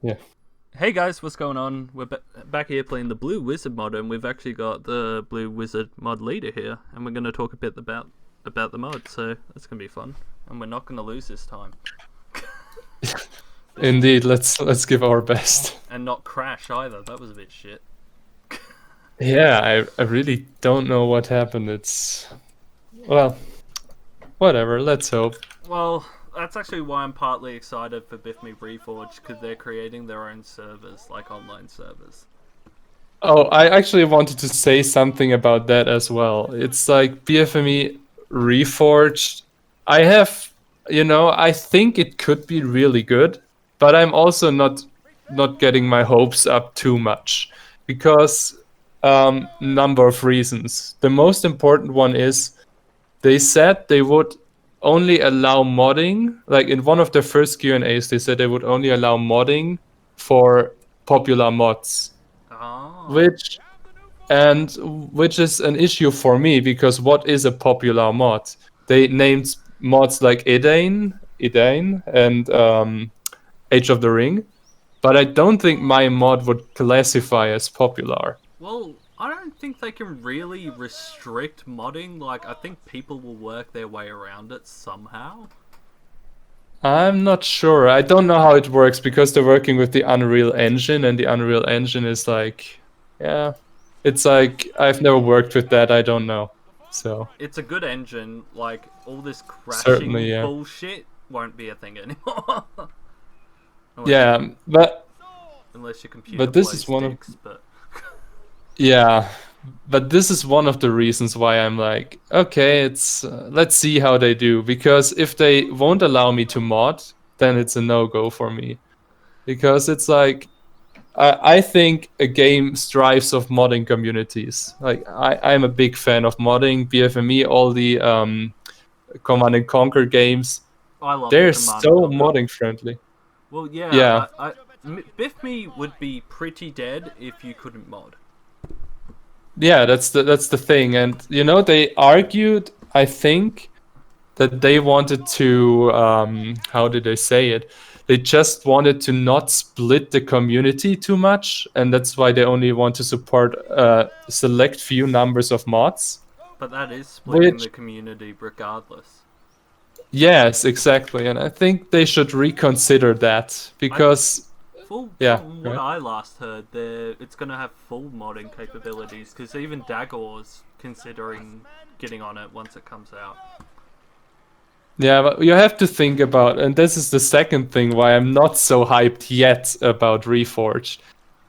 Yeah. Hey guys, what's going on? We're back here playing the Blue Wizard mod, and we've actually got the Blue Wizard mod leader here, and we're going to talk a bit about the mod. So that's going to be fun, and we're not going to lose this time. Indeed, let's give our best. And not crash either. That was a bit shit. Yeah, I really don't know what happened. Well, whatever, let's hope. Well, that's actually why I'm partly excited for BFME Reforged, because they're creating their own servers, like online servers. Oh, I actually wanted to say something about that as well. It's like BFME Reforged. I have, I think it could be really good, but I'm also not getting my hopes up too much because number of reasons. The most important one is they said they would only allow modding. Like in one of their first Q&As, they said they would only allow modding for popular mods, Oh. which and which is an issue for me because what is a popular mod? They named mods like Edain, and Age of the Ring, but I don't think my mod would classify as popular. Well, I don't think they can really restrict modding. Like, I think people will work their way around it somehow. I'm not sure. I don't know how it works because they're working with the Unreal Engine, and the Unreal Engine is like, yeah, it's like I've never worked with that. I don't know. So It's a good engine. Like, all this certainly, crashing yeah, bullshit won't be a thing anymore. unless, your, yeah, unless your computer but this is plays one of dicks, but... yeah, but this is one of the reasons why I'm like, okay, it's let's see how they do because if they won't allow me to mod, then it's a no go for me because it's like I think a game strives of modding communities. Like I'm a big fan of modding, BFME, all the Command and Conquer games. I love the They're Command and so Conquer. modding friendly. Well, Yeah, yeah, Biff Me would be pretty dead if you couldn't mod. yeah, that's the thing, and they argued. I think that they wanted to how did they say it? They just wanted to not split the community too much, and that's why they only want to support select few numbers of mods. But that is splitting Which the community regardless. yes, exactly, and I think they should reconsider that I because yeah, From what right. I last heard, it's going to have full modding capabilities because even Dagor's considering getting on it once it comes out. Yeah, but you have to think about, and this is the second thing why I'm not so hyped yet about Reforged,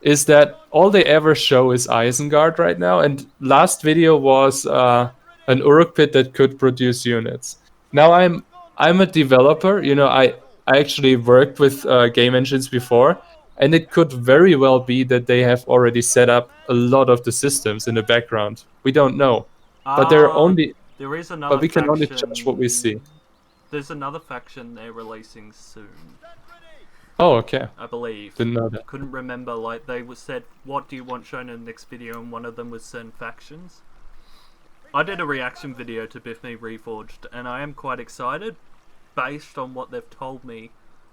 is that all they ever show is Isengard right now, and last video was an Uruk pit that could produce units. Now I'm a developer, I actually worked with game engines before, and it could very well be that they have already set up a lot of the systems in the background. We don't know, but they're Uh, only, there is but another we can only judge what we see. faction. There's another faction they're releasing soon, Oh, okay. I believe. Didn't know that. Couldn't remember. Like they said, what do you want shown in the next video? And one of them was certain factions. I did a reaction video to Biff Me Reforged, and I am quite excited, based on what they've told me.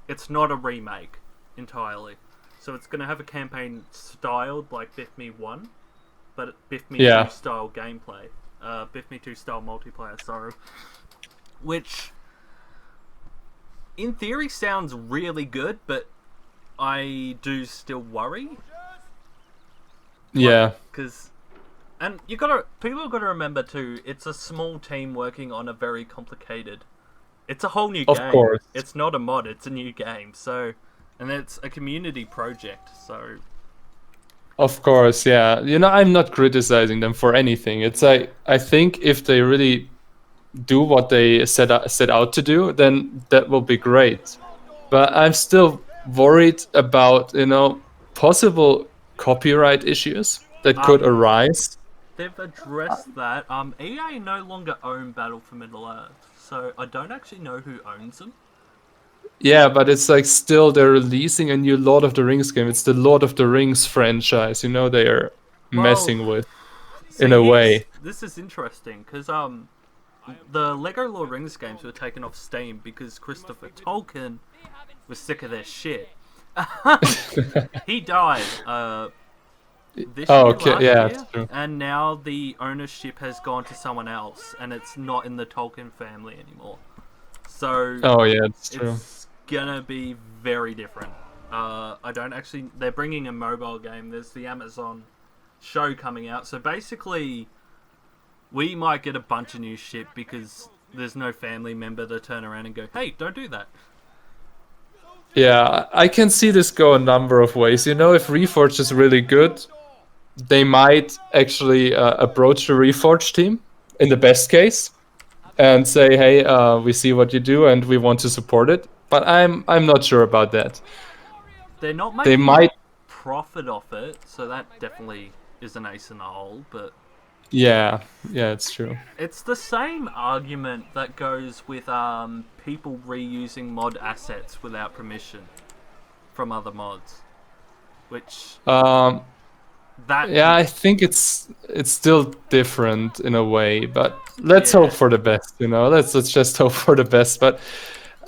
It's not a remake entirely, so it's going to have a campaign styled like BFME1, but BFME2 Yeah. style gameplay, BFME2 style multiplayer. Sorry, which in theory sounds really good, but I do still worry, like, Yeah. because and people gotta remember too. It's a small team working on a very complicated. It's a whole new Of game. course. It's not a mod. It's a new game. So, and it's a community project. So, Of course, yeah. I'm not criticizing them for anything. It's like I think if they really do what they set out to do, then that will be great. But I'm still worried about, possible copyright issues that could um, arise. they've addressed that. EA no longer own Battle for Middle Earth, so I don't actually know who owns them. Yeah, but it's like still they're releasing a new Lord of the Rings game. It's the Lord of the Rings franchise, they are Well, messing with in see, a here's way. this is interesting because the Lego Lord Rings games were taken off Steam because Christopher Tolkien was sick of their shit. He died this Oh, year, okay, last yeah, year, it's true. and now the ownership has gone to someone else, and it's not in the Tolkien family anymore. So Oh, yeah, it's true. it's gonna be very different. I don't actually. They're bringing a mobile game. There's the Amazon show coming out. So basically, we might get a bunch of new shit because there's no family member to turn around and go, "Hey, don't do that." Yeah, I can see this go a number of ways. You know, if Reforged is really good, they might actually approach the Reforged team in the best case and say, "Hey, we see what you do and we want to support it." But I'm not sure about that. They're not They making a might, profit off it, so that definitely is an ace in the hole. But yeah, yeah, it's true. it's the same argument that goes with people reusing mod assets without permission from other mods, which Um, that yeah, I think it's still different in a way, but let's hope yeah. for the best. You know, let's just hope for the best. But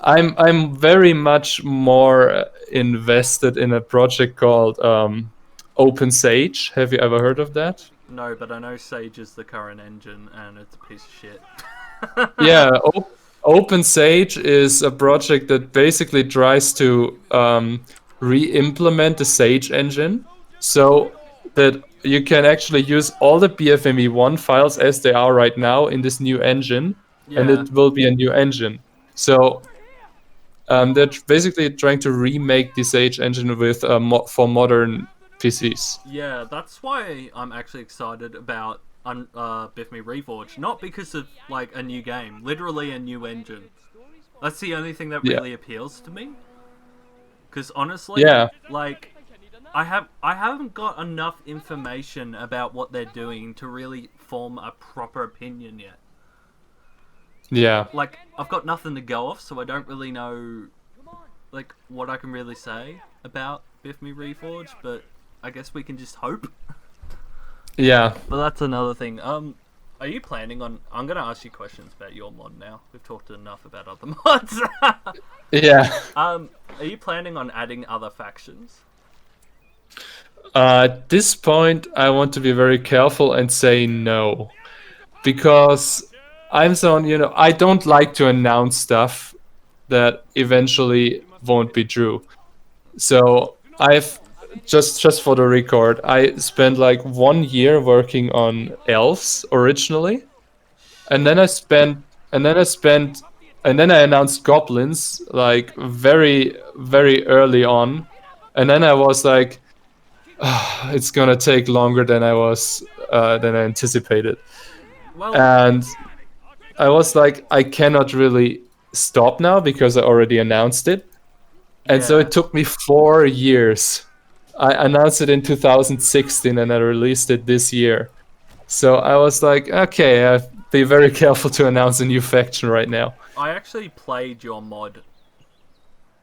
I'm very much more invested in a project called Open Sage. Have you ever heard of that? No, but I know Sage is the current engine, and it's a piece of shit. Yeah, Open Sage is a project that basically tries to re-implement the Sage engine so that you can actually use all the BFME1 files as they are right now in this new engine, and Yeah, it will be a new engine. So they're basically trying to remake the Sage engine with for modern PCs. yeah, that's why I'm actually excited about BFME Reforged. Not because of like a new game, literally a new engine. That's the only thing that Yeah, really appeals to me. Because honestly, yeah, like I haven't got enough information about what they're doing to really form a proper opinion yet. yeah. Like I've got nothing to go off, so I don't really know like what I can really say about BFME Reforged. But I guess we can just hope. Yeah, But that's another thing. Are you planning on? I'm gonna ask you questions about your mod now. We've talked enough about other mods. yeah. Are you planning on adding other factions? At this point, I want to be very careful and say no, because I'm someone, you know, I don't like to announce stuff that eventually won't be true. So I've just for the record, I spent like 1 year working on elves originally, and then Shit. I spent and then I spent and then I announced goblins like very early on, and then I was like, it's gonna take longer than I anticipated, Well, and I was like, I cannot really stop now because I already announced it, and so yeah. it took me 4 years. I announced it in 2016 and I released it this year. So I was like, okay, be very careful to announce a new faction right now. I actually played your mod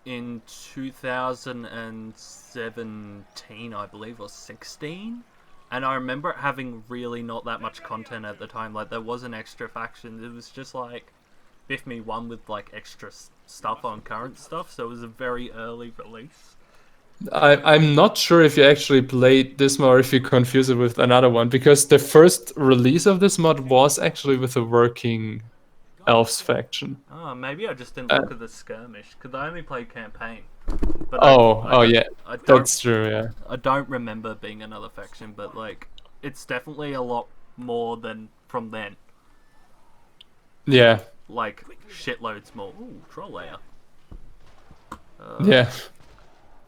in 2017, I believe, or 16. And I remember it having really not that much content at the time. Like, there was an extra faction. It was just like BFME1 with like extra stuff on current stuff. So it was a very early release. I'm not sure if you actually played this mod or if you confuse it with another one, because the first release of this mod was actually with a working elves faction. Oh, maybe I just didn't Uh, look at the skirmish because I only played campaign. But oh yeah, I don't, that's true. Yeah, I don't remember being another faction. But like, it's definitely a lot more than from then. yeah, Like shitloads more. Ooh, troll layer. yeah.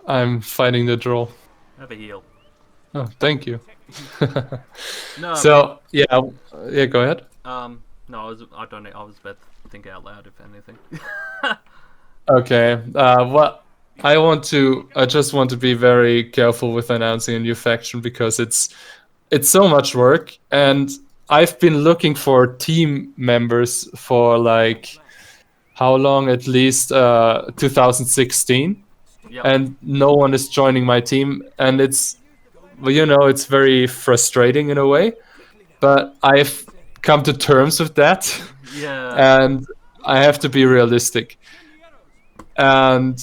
I'm fighting the troll. Have a heal. Oh, thank you. No, but So yeah, go ahead. no, I don't know. I was about to think out loud, if anything. Okay. Well, I just want to be very careful with announcing a new faction because it's so much work, and I've been looking for team members for like how long? At least 2016, Yep. and no one is joining my team, and it's well, you know, it's very frustrating in a way, but I've come to terms with that, Yeah. and I have to be realistic. And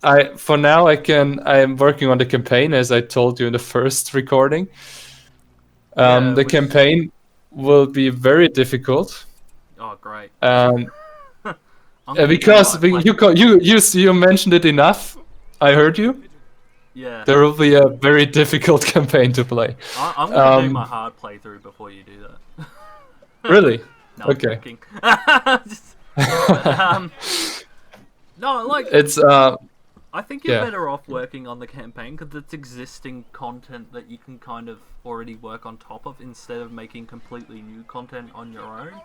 I for now I'm working on the campaign as I told you in the first recording. Yeah, The which campaign will be very difficult. oh great. Um, I'm gonna do because my play. you mentioned it enough. I heard you. Yeah, There will be a very difficult campaign to play. I'm gonna do my Um, hard playthrough before you do that. really? No, I'm Okay. joking. But no, like It's I think you're yeah. better off working on the campaign because it's existing content that you can kind of already work on top of instead of making completely new content on your own.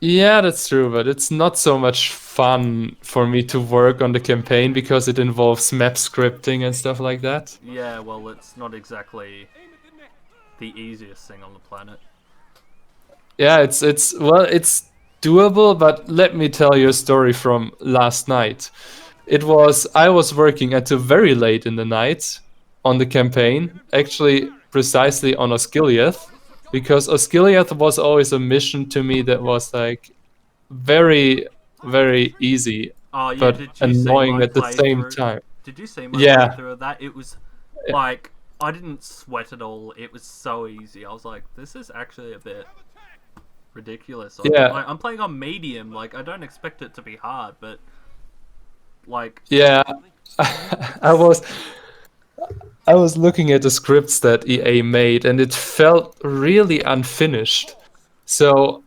Yeah, that's true, but it's not so much fun for me to work on the campaign because it involves map scripting and stuff like that. Yeah, well, it's not exactly the easiest thing on the planet. Yeah, it's doable, but let me tell you a story from last night. I was working until very late in the night on the campaign, actually precisely on Osgiliath, because Osgiliath was always a mission to me that was like very, very easy, Oh yeah, but did you see annoying my at the same playthrough? time. Did you see my Yeah, playthrough of that? It was like I didn't sweat at all. It was so easy. I was like, this is actually a bit ridiculous. yeah, I'm playing on medium. Like I don't expect it to be hard, but like yeah. I was I was looking at the scripts that EA made, and it felt really unfinished. So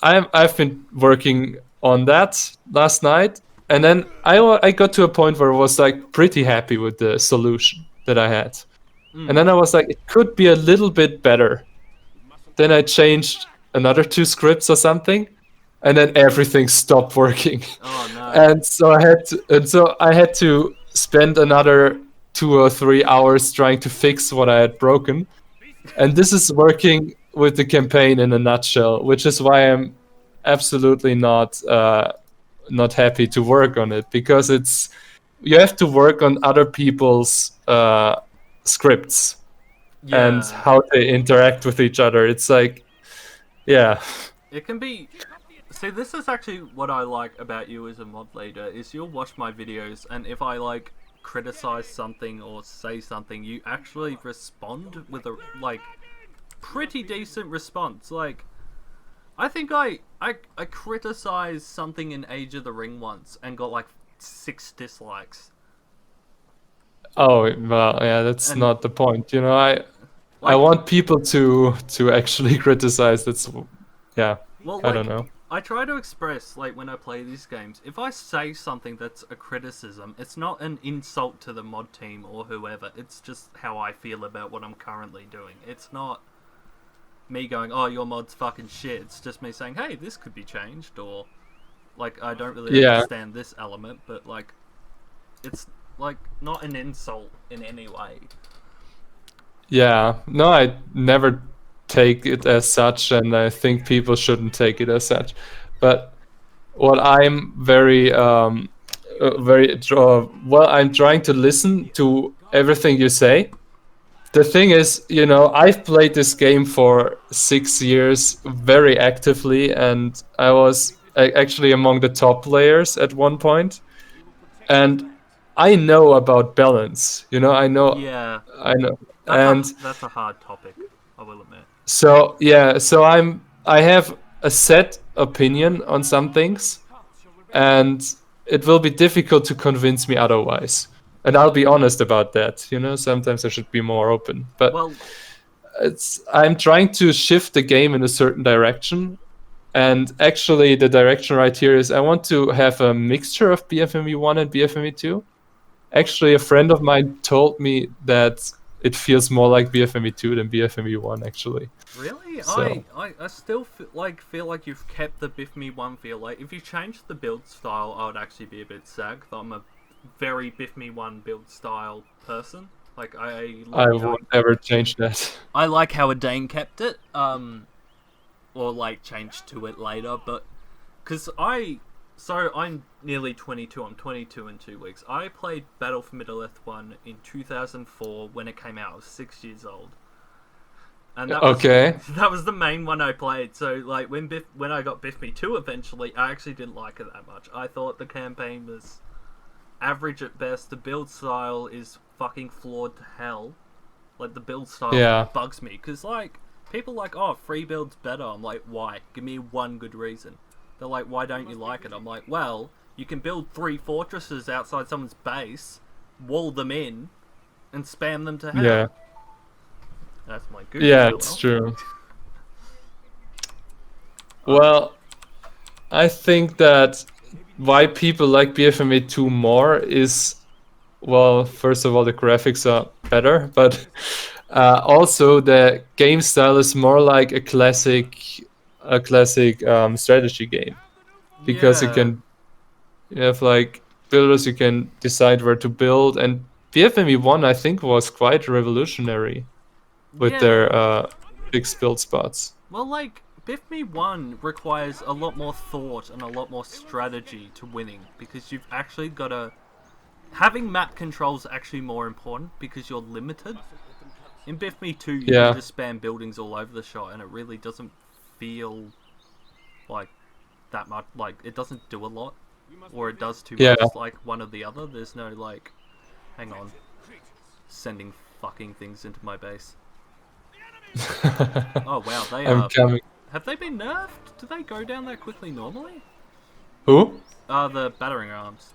I've been working on that last night, and then I got to a point where I was like pretty happy with the solution that I had, and mm, then I was like, it could be a little bit better. Then I changed another two scripts or something, and then everything stopped working. oh no. And so I had to spend another 2 or 3 hours trying to fix what I had broken. And this is working with the campaign in a nutshell, which is why I'm absolutely not happy to work on it, because it's you have to work on other people's scripts and Yeah, how they interact with each other. It's like, yeah, it can be. See, this is actually what I like about you as a mod leader is you'll watch my videos, and if I like criticize something or say something, you actually respond with a like pretty decent response. Like I think I criticized something in Age of the Ring once and got like 6 dislikes. oh well, yeah, that's And not the point. I like want people to actually criticize. That's yeah, well I don't like know. I try to express like when I play these games, if I say something that's a criticism, it's not an insult to the mod team or whoever. It's just how I feel about what I'm currently doing. It's not me going, "Oh, your mod's fucking shit." It's just me saying, "Hey, this could be changed," or like I don't really Yeah, understand this element, but like it's like not an insult in any way. yeah. No, I never take it as such, and I think people shouldn't take it as such. But what I'm well, I'm trying to listen to everything you say. The thing is, I've played this game for 6 years very actively, and I was actually among the top players at one point. And I know about balance. Yeah, I know, and that's a hard topic. I will admit. so yeah, so I have a set opinion on some things, and it will be difficult to convince me otherwise. And I'll be honest about that. Sometimes I should be more open, but Well, I'm trying to shift the game in a certain direction. And actually, the direction right here is I want to have a mixture of BFME1 and BFME2. Actually, a friend of mine told me that it feels more like BFME2 than BFME1, actually. really, So, I still feel like you've kept the Biff Me One feel. Like if you changed the build style, I would actually be a bit sad. 'Cause I'm a very Biff Me One build style person. Like I won't ever change that. I like how Dane kept it. Or like changed to it later, but because I'm nearly 22. I'm 22 in 2 weeks. I played Battle for Middle Earth 1 in 2004 when it came out. I was 6 years old. and that was Okay. that was the main one I played. So like when I got BFME2 eventually, I actually didn't like it that much. I thought the campaign was average at best. The build style is fucking flawed to hell. Like the build style Yeah. bugs me because like people like, oh, free build's better. I'm like, why? Give me one good reason. They're like, why don't you like it? I'm like, well, you can build 3 fortresses outside someone's base, wall them in, and spam them to hell. Yeah. That's my good. Yeah, it's true. Um, Well, I think that why people like BFME2 more is, well, first of all, the graphics are better, but also the game style is more like a classic strategy game, because yeah, you have like builders, you can decide where to build, and BFME1 I think was quite revolutionary with their yeah. fixed build spots. Well, like BFME1 requires a lot more thought and a lot more strategy to winning because you've actually got to having map control is actually more important because you're limited. In BFME2, you can Yeah, just spam buildings all over the shot, and it really doesn't feel like that much. Like it doesn't do a lot, or it does too yeah. much. Like one or the other. There's no like, hang on, sending fucking things into my base. Oh wow, they I'm are. coming. Have they been nerfed? Do they go down that quickly normally? Who? The battering rams.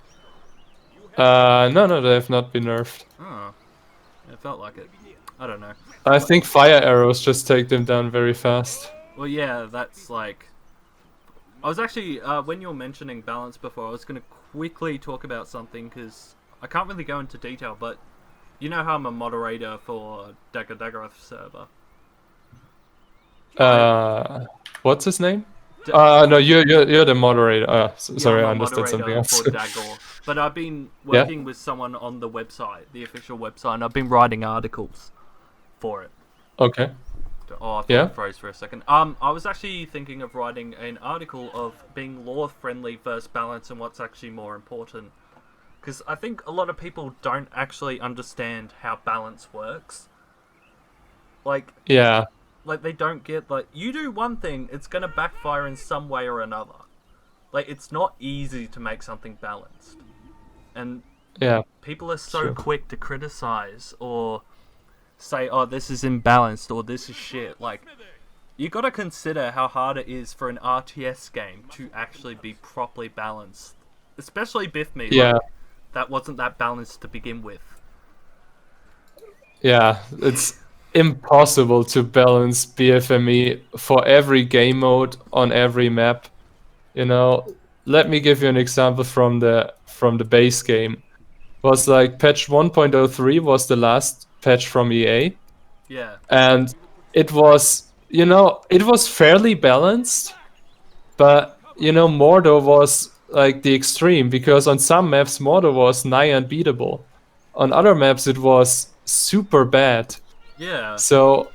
No, they have not been nerfed. Oh, it felt like it. I don't know. I think fire arrows just take them down very fast. Well, yeah, that's like. I was actually when you were mentioning balance before, I was going to quickly talk about something because I can't really go into detail, but you know how I'm a moderator for Dagadagareth server. What's his name? D- No, you're the moderator. yeah, Sorry, I'm I a understood something moderator else. for Dagor, but I've been Yeah. working with someone on the website, the official website, and I've been writing articles for it. Okay. Oh, I thought Yeah. it froze for a second. I was actually thinking of writing an article of being lore friendly versus balance and what's actually more important. Because I think a lot of people don't actually understand how balance works. Like, Yeah. like they don't get like you do one thing, it's gonna backfire in some way or another. Like it's not easy to make something balanced, and Yeah. people are so True. quick to criticize or say, "Oh, this is imbalanced" or "This is shit." Like, you got to consider how hard it is for an RTS game to actually be properly balanced, especially BFME. Yeah. Like, that wasn't that balanced to begin with. Yeah. It's impossible to balance BFME for every game mode on every map. You know, let me give you an example from the base game. Was like patch 1.03 was the last patch from EA, Yeah, and it was fairly balanced, but Mordo was like the extreme, because on some maps Mordo was nigh unbeatable, on other maps it was super bad. yeah. So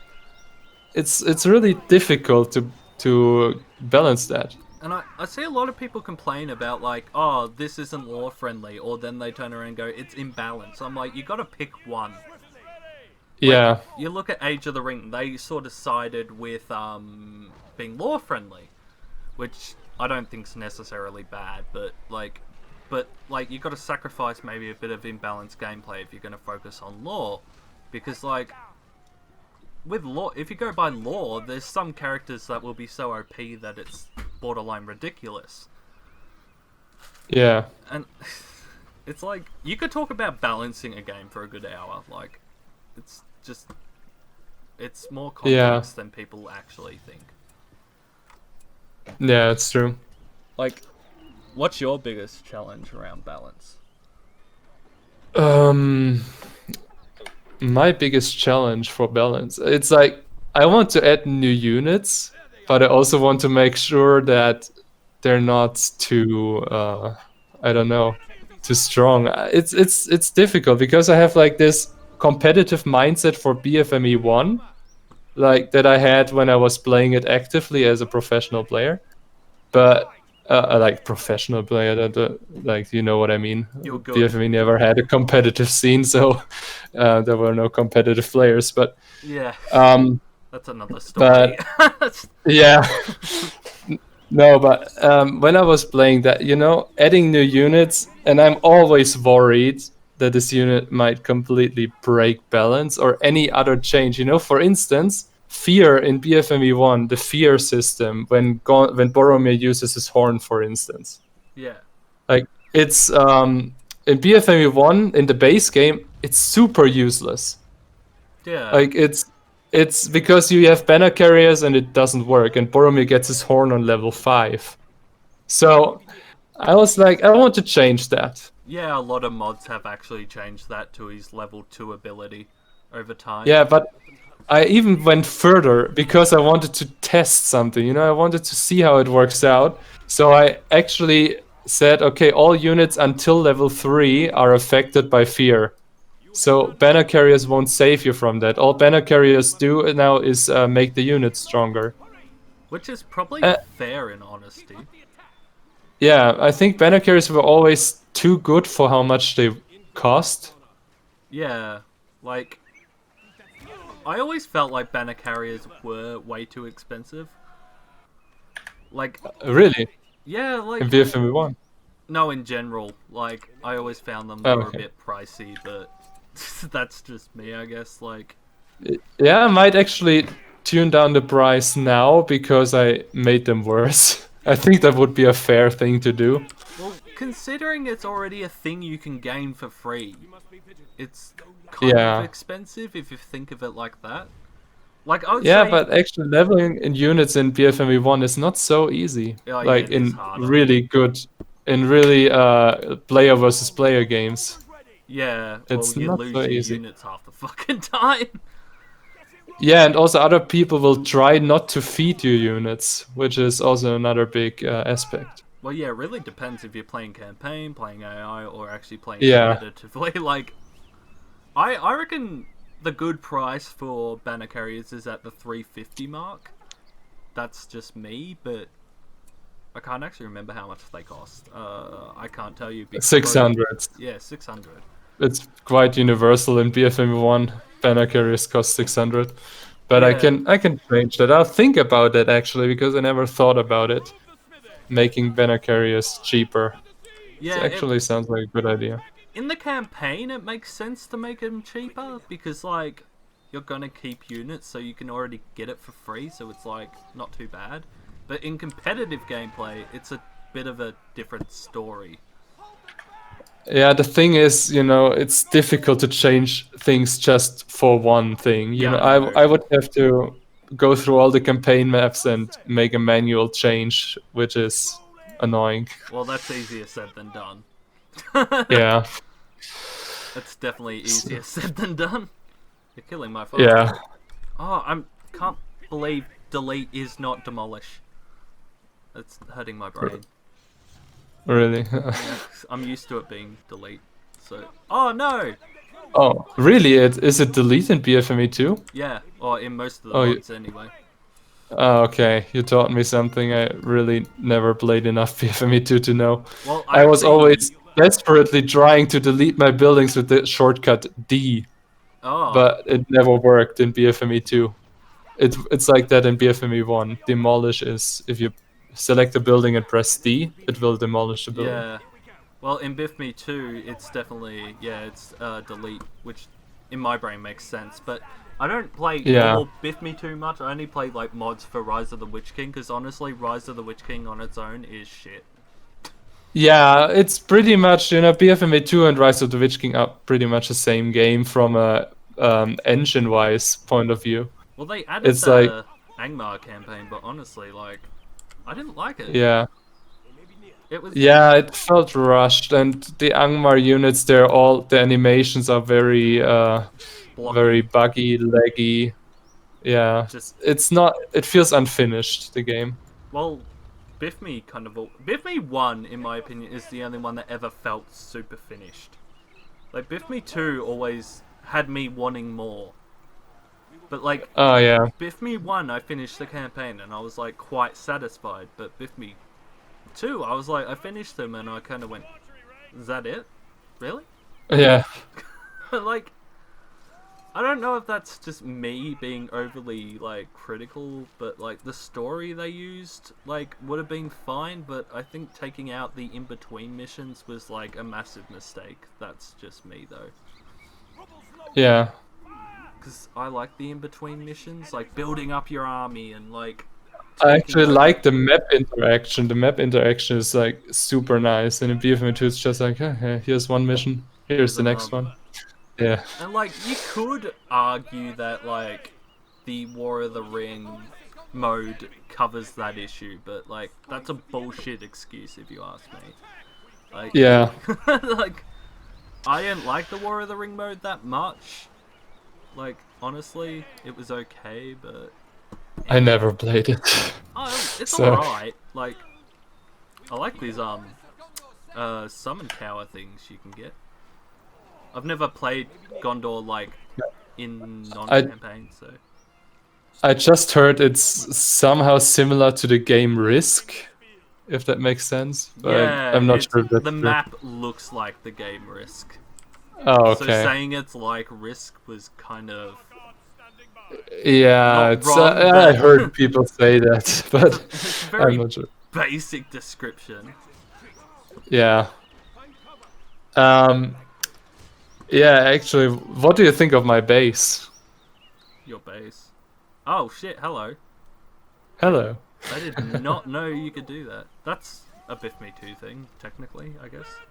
it's really difficult to balance that. And I see a lot of people complain about like, oh, this isn't lore friendly, or then they turn around and go, it's imbalanced. I'm like, you got to pick one. Like, Yeah, you look at Age of the Ring, they sort of sided with being lore friendly, which I don't think's necessarily bad, but you got to sacrifice maybe a bit of imbalanced gameplay if you're going to focus on lore, because like with lore, if you go by lore, there's some characters that will be so OP that it's borderline ridiculous, yeah, and it's like you could talk about balancing a game for a good hour. Like, it's just it's more complex than people actually think. yeah, it's true. Like, what's your biggest challenge around balance? um my biggest challenge for balance, it's like I want to add new units, but I also want to make sure that they're not too I don't know, too strong. It's difficult because I have like this competitive mindset for BFME1, like that I had when I was playing it actively as a professional player. But like professional player, like, you know what I mean. You're good. BFME never had a competitive scene, so there were no competitive players. But Yeah. um, That's another But story. yeah, no, but when I was playing that, adding new units, and I'm always worried that this unit might completely break balance or any other change. For instance, fear in BFME1, the fear system when Boromir uses his horn, for instance. Yeah. Like it's in BFME1 in the base game, it's super useless. Yeah. Like it's because you have banner carriers and it doesn't work, and Boromir gets his horn on level 5. So I was like, I want to change that. Yeah, a lot of mods have actually changed that to his level 2 ability over time. Yeah, but I even went further because I wanted to test something. I wanted to see how it works out. So I actually said, okay, all units until level 3 are affected by fear. So banner carriers won't save you from that. All banner carriers do now is make the units stronger. Which is probably Uh, fair in honesty. yeah, I think banner carriers were always too good for how much they cost. Yeah, like, I always felt like banner carriers were way too expensive. Like, Really, yeah, in like, BFME1. no, in general. Like, I always found them Oh, they were a okay. bit pricey, but that's just me, I guess. Like, Yeah, I might actually tune down the price now because I made them worse. I think that would be a fair thing to do. well, considering it's already a thing you can gain for free, it's kind of Yeah. expensive if you think of it like that. Like, I would Yeah, say, but actually leveling in units in BFME1 is not so easy. oh yeah, Like it is in harder. really good, in really player versus player games. Yeah, well, It's you not so lose your easy. units half the fucking time. Yeah, and also other people will try not to feed you units, which is also another big aspect. Well, yeah, it really depends if you're playing campaign, playing AI, or actually playing Yeah, competitively. Like, I reckon the good price for banner carriers is at the 350 mark. That's just me, but I can't actually remember how much they cost. I can't tell you because 600. yeah, 600. It's quite universal in BFM1. Banner carriers cost 600. But I Yeah, can I can change that. I'll think about that actually because I never thought about it. Making banner carriers cheaper. It yeah. actually sounds like a good idea. In the campaign, it makes sense to make them cheaper because like you're gonna keep units, so you can already get it for free. So it's like not too bad. But in competitive gameplay, it's a bit of a different story. Yeah, the thing is, it's difficult to change things just for one thing. Yeah, I I know. I would have to go through all the campaign maps and make a manual change, which is annoying. Well, that's easier said than done. Yeah. That's definitely S- easier said than done. You're killing my fun. Yeah, Oh, can't believe delete is not demolish. That's hurting my brain. really. Yeah, 'cause I'm used to it being delete. So, oh no. Oh, really? Is it delete in BFME too? Yeah, or in most of the Oh, mods anyway. okay. You taught me something I really never played enough BFME2 to know. Well, I I was actually. always desperately trying to delete my buildings with the shortcut D, Oh, but it never worked in BFME2. It's like that in BFME1. Demolish is if you select a building and press D, it will demolish the building. yeah. Well, in Biff Me 2, it's definitely, yeah, it's delete, which in my brain makes sense. But I don't play Yeah. normal Biff Me too much. I only play like mods for Rise of the Witch King, because honestly, Rise of the Witch King on its own is shit. Yeah, it's pretty much, BFMA2 and Rise of the Witch King are pretty much the same game from a engine-wise point of view. Well, they added It's like, the Angmar campaign, but honestly, like, I didn't like it. yeah, It was yeah, it felt rushed, and the Angmar units, the animations are very, very blocky. buggy, laggy. Yeah, Just, it feels unfinished, the game. well, Biff Me kind of. Biff Me 1, in my opinion, is the only one that ever felt super finished. Like, Biff Me 2 always had me wanting more. But, like, Oh, yeah. Biff Me 1, I finished the campaign and I was, like, quite satisfied. But Biff Me 2, I was like, I finished them and I kind of went, is that it? Really? Yeah. Like, I don't know if that's just me being overly like critical, but like the story they used like would have been fine, but I think taking out the in between missions was like a massive mistake. That's just me though. Yeah. Because I like the in between missions, like building up your army and like I taking actually over. like the map interaction. The map interaction is like super nice. And in BFME2, it's just like, okay, here's one mission, here's Here's the a next mob. one. Yeah. And like you could argue that like the War of the Ring mode covers that issue, but like that's a bullshit excuse if you ask me. Like, Yeah. like I didn't like the War of the Ring mode that much. Like honestly, it was okay, but I never played it. it's So, alright. Like I like these summon tower things you can get. I've never played Gondor like in I non-campaign, so I just heard it's somehow similar to the game Risk, if that makes sense. But yeah, I'm not it's sure if the that's true. map looks like the game Risk. Oh, So okay. saying it's like Risk was kind of Yeah, not it's wrong, I but heard people say that, it's a but it's a I'm very not sure. basic description. Yeah. Um, yeah, actually, what do you think of my base? Your base. Oh shit! Hello. I Hello. I did not know you could do that. That's a BFME2 thing, technically, I guess.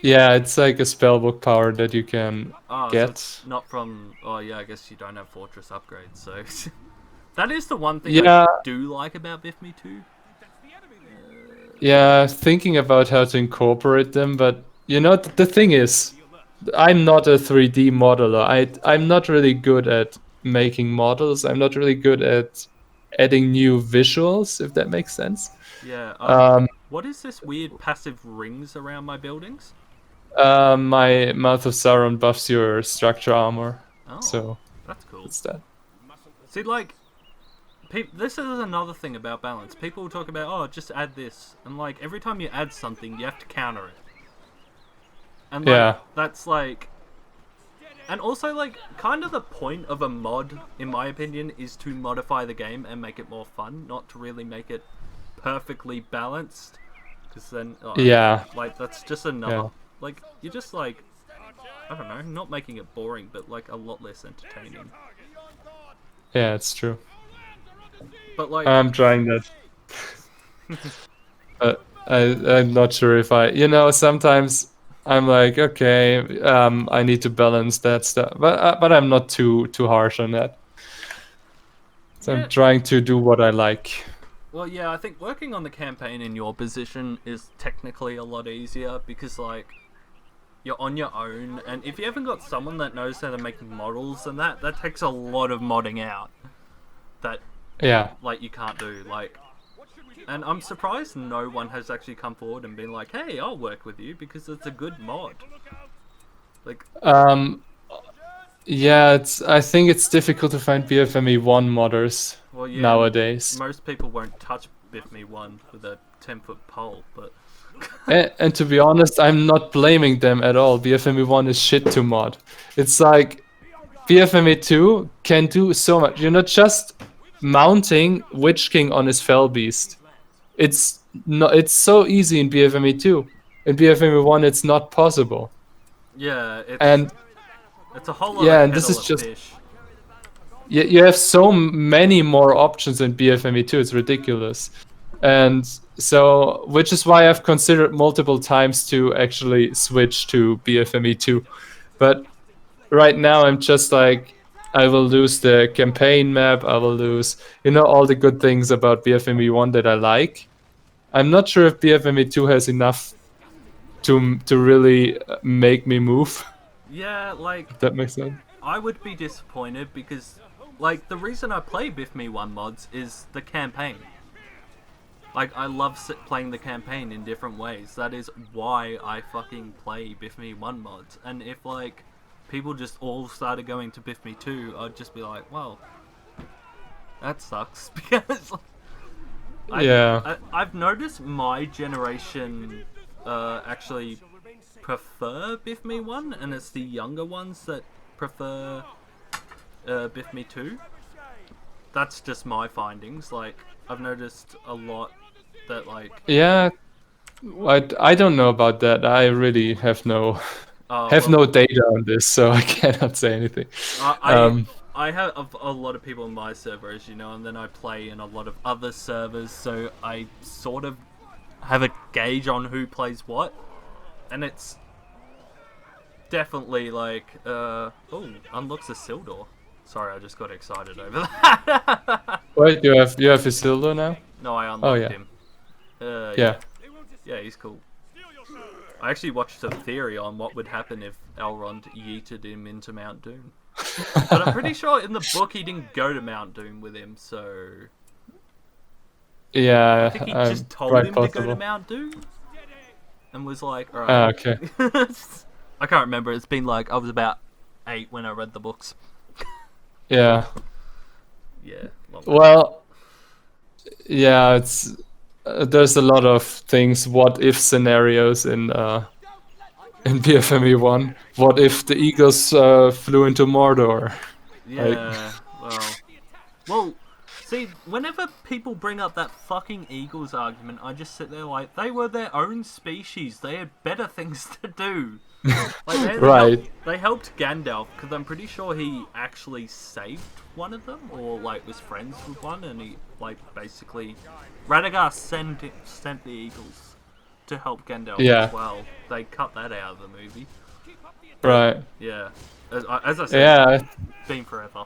Yeah, it's like a spellbook power that you can Oh, so it's get. not from. Oh yeah, I guess you don't have Fortress upgrades, so that is the one thing I Yeah, do like about BFME2. yeah, thinking about how to incorporate them, but you know, the thing is, I'm not a 3D modeler. I'm not really good at making models. I'm not really good at adding new visuals, if that makes sense. Yeah. Um, What is this weird passive rings around my buildings? my Mouth of Sauron buffs your structure armor, Oh, so that's cool. it's that. See, like, this is another thing about balance. People talk about, oh, just add this, and like every time you add something, you have to counter it, and like Yeah, that's like, and also like kind of the point of a mod, in my opinion, is to modify the game and make it more fun, not to really make it perfectly balanced. Because then, yeah, like that's just another, yeah, like you're just like, I don't know, not making it boring, but like a lot less entertaining. yeah. It's true. But like, I'm trying that. I'm not sure if sometimes I'm like, okay, I need to balance that stuff, but I'm not too harsh on that. So I'm yeah, trying to do what I like. well, yeah, I think working on the campaign in your position is technically a lot easier because, like, you're on your own, and if you haven't got someone that knows how to make models and that takes a lot of modding out that, Yeah. like, you can't do. Like, and I'm surprised no one has actually come forward and been like, hey, I'll work with you because it's a good mod. Like, Um. Yeah. I think it's difficult to find BFME1 modders well, yeah, nowadays. most people won't touch BFME1 with a 10-foot pole, but. And to be honest, I'm not blaming them at all. BFME1 is shit to mod. It's like BFME2 can do so much. You're not just mounting Witch King on his Fell Beast. It's so easy in BFME2. In BFME1 it's not possible. Yeah, And it's a whole other yeah, and this kettle is of just fish. you have so many more options in BFME2. It's ridiculous. And so, which is why I've considered multiple times to actually switch to BFME2. But right now I'm just like, I will lose the campaign map, I will lose all the good things about BFME1 that I like. I'm not sure if BFME2 has enough to really make me move. Yeah, like If that makes sense. I would be disappointed because, like, the reason I play BFME1 mods is the campaign. Like, I love playing the campaign in different ways. That is why I fucking play BFME1 mods. And if, like, people just all started going to BFME2, I'd just be like, well, that sucks. Because Yeah. I've noticed my generation actually prefer BFME1, and it's the younger ones that prefer BFME2. That's just my findings. Like, I've noticed a lot that, like, Yeah, I don't know about that. I really have well, no data on this, so I cannot say anything. I Um, I have a lot of people on my server, as you know, and then I play in a lot of other servers, so I sort of have a gauge on who plays what, and it's definitely like, unlocks a Sildor. Sorry, I just got excited over that. wait, you have Isildur now? No, I Oh unlocked yeah, him. yeah. Yeah, yeah, he's cool. I actually watched a theory on what would happen if Elrond yeeted him into Mount Doom. But I'm pretty sure in the book he didn't go to Mount Doom with him, so I Yeah, think he just told quite him to go to possible. Mount Doom and was like, Ah, alright. okay. I can't remember, it's been like, I was about 8 when I read the books. Yeah. Yeah, long time. Well, yeah, it's there's a lot of things, what if scenarios in BFME1. What if the Eagles flew into Mordor? Like, Yeah, well, see, whenever people bring up that fucking Eagles argument, I just sit there like, they were their own species. They had better things to do. Like right. they helped Gandalf because I'm pretty sure he actually saved one of them or like was friends with one, and he like basically Radagast sent the Eagles to help Gandalf as Yeah. well. They cut that out of the movie, but Right. yeah, as I said, Yeah. been forever.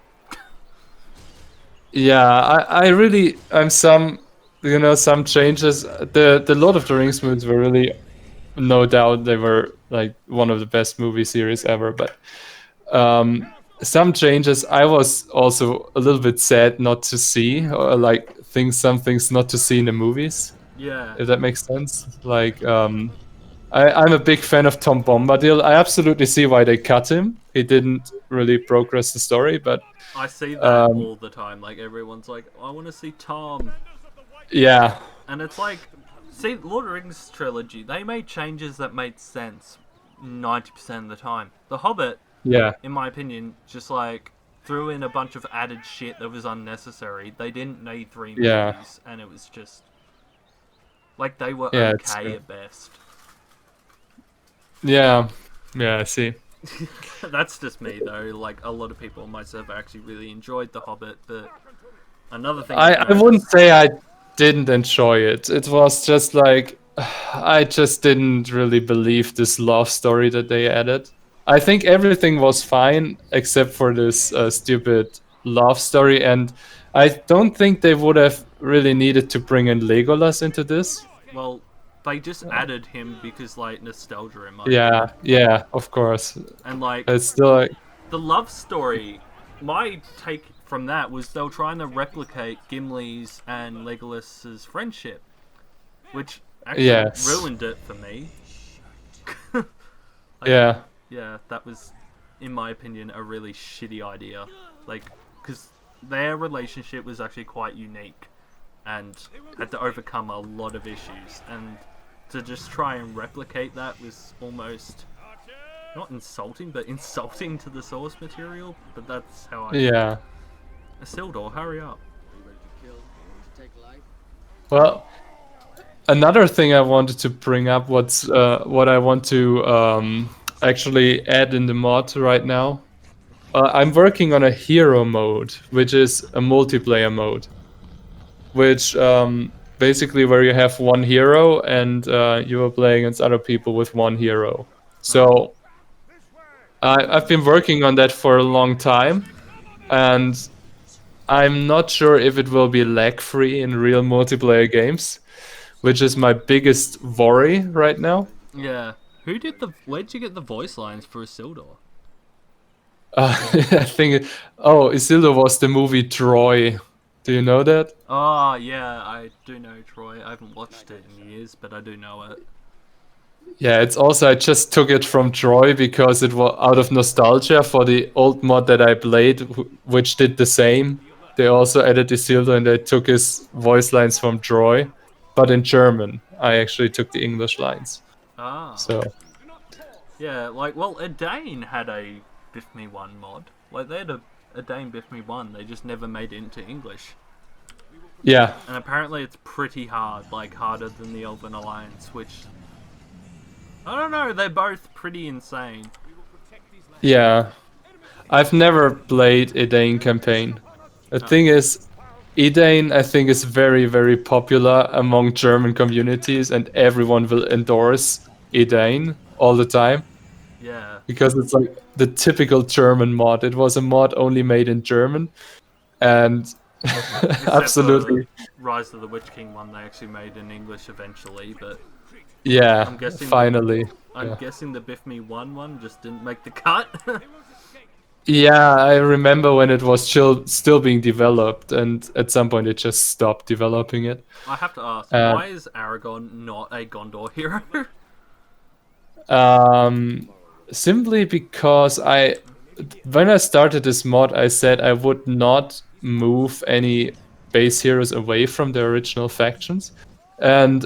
Yeah. I really some some changes. The Lord of the Rings movies were really, no doubt, they were like one of the best movie series ever. But um, some changes I was also a little bit sad not to see, or like some things not to see in the movies, Yeah, if that makes sense. Like I'm a big fan of Tom Bombadil. I absolutely see why they cut him. He didn't really progress the story, but I see that um, all the time. Like everyone's like, I want to see Tom, yeah, and it's like, see, Lord of the Rings trilogy. They made changes that made sense 90% of the time. The Hobbit, yeah, in my opinion, just like threw in a bunch of added shit that was unnecessary. They didn't need 3 yeah, movies, and it was just like they were yeah, it's okay true. at best. Yeah, yeah, I see. That's just me though. Like a lot of people on my server actually really enjoyed The Hobbit, but another thing I've I wouldn't noticed. say I didn't enjoy it. It was just like I just didn't really believe this love story that they added. I think everything was fine except for this stupid love story, and I don't think they would have really needed to bring in Legolas into this. Well, they just added him because like nostalgia, in my opinion, Yeah, yeah, of course. and like It's still like, the love story. My take from that was they were trying to replicate Gimli's and Legolas's friendship, which actually yes, ruined it for me. Like, yeah, yeah, that was, in my opinion, a really shitty idea. Like, because their relationship was actually quite unique and had to overcome a lot of issues, and to just try and replicate that was almost not insulting, but insulting to the source material. But that's how I feel. yeah. Isildur, hurry up. Well, another thing I wanted to bring up, what I want to actually add in the mod right now. I'm working on a hero mode, which is a multiplayer mode, which basically where you have one hero and you are playing against other people with one hero. Oh, So I've been working on that for a long time, and I'm not sure if it will be lag free in real multiplayer games, which is my biggest worry right now. yeah. Who did the? Where'd you get the voice lines for Isildur? I think. Oh, Isildur was the movie Troy. Do you know that? Oh, yeah, I do know Troy. I haven't watched it in years, but I do know it. Yeah, it's also I just took it from Troy because it was out of nostalgia for the old mod that I played, which did the same. They also added Isildur and they took his voice lines from Troy, but in German. I actually took the English lines. Ah, So yeah, like, well, Edane had a BFME1 mod. Like, they had a Dane BFME1, they just never made it into English. Yeah, And apparently it's pretty hard, like harder than the Elven Alliance, which... I don't know, they're both pretty insane. yeah. I've never played Edain campaign. The thing is, Edain, I think, is very, very popular among German communities, and everyone will endorse Edain all the time Yeah. because it's like the typical German mod. It was a mod only made in German, and Except for absolutely, Rise of the Witch King one they actually made in English eventually, but yeah, I'm guessing the finally. I'm Yeah. guessing the BFME1 one just didn't make the cut. Yeah, I remember when it was still being developed, and at some point it just stopped developing it. I have to ask, And why is Aragon not a Gondor hero? um, simply because when I started this mod, I said I would not move any base heroes away from the original factions, and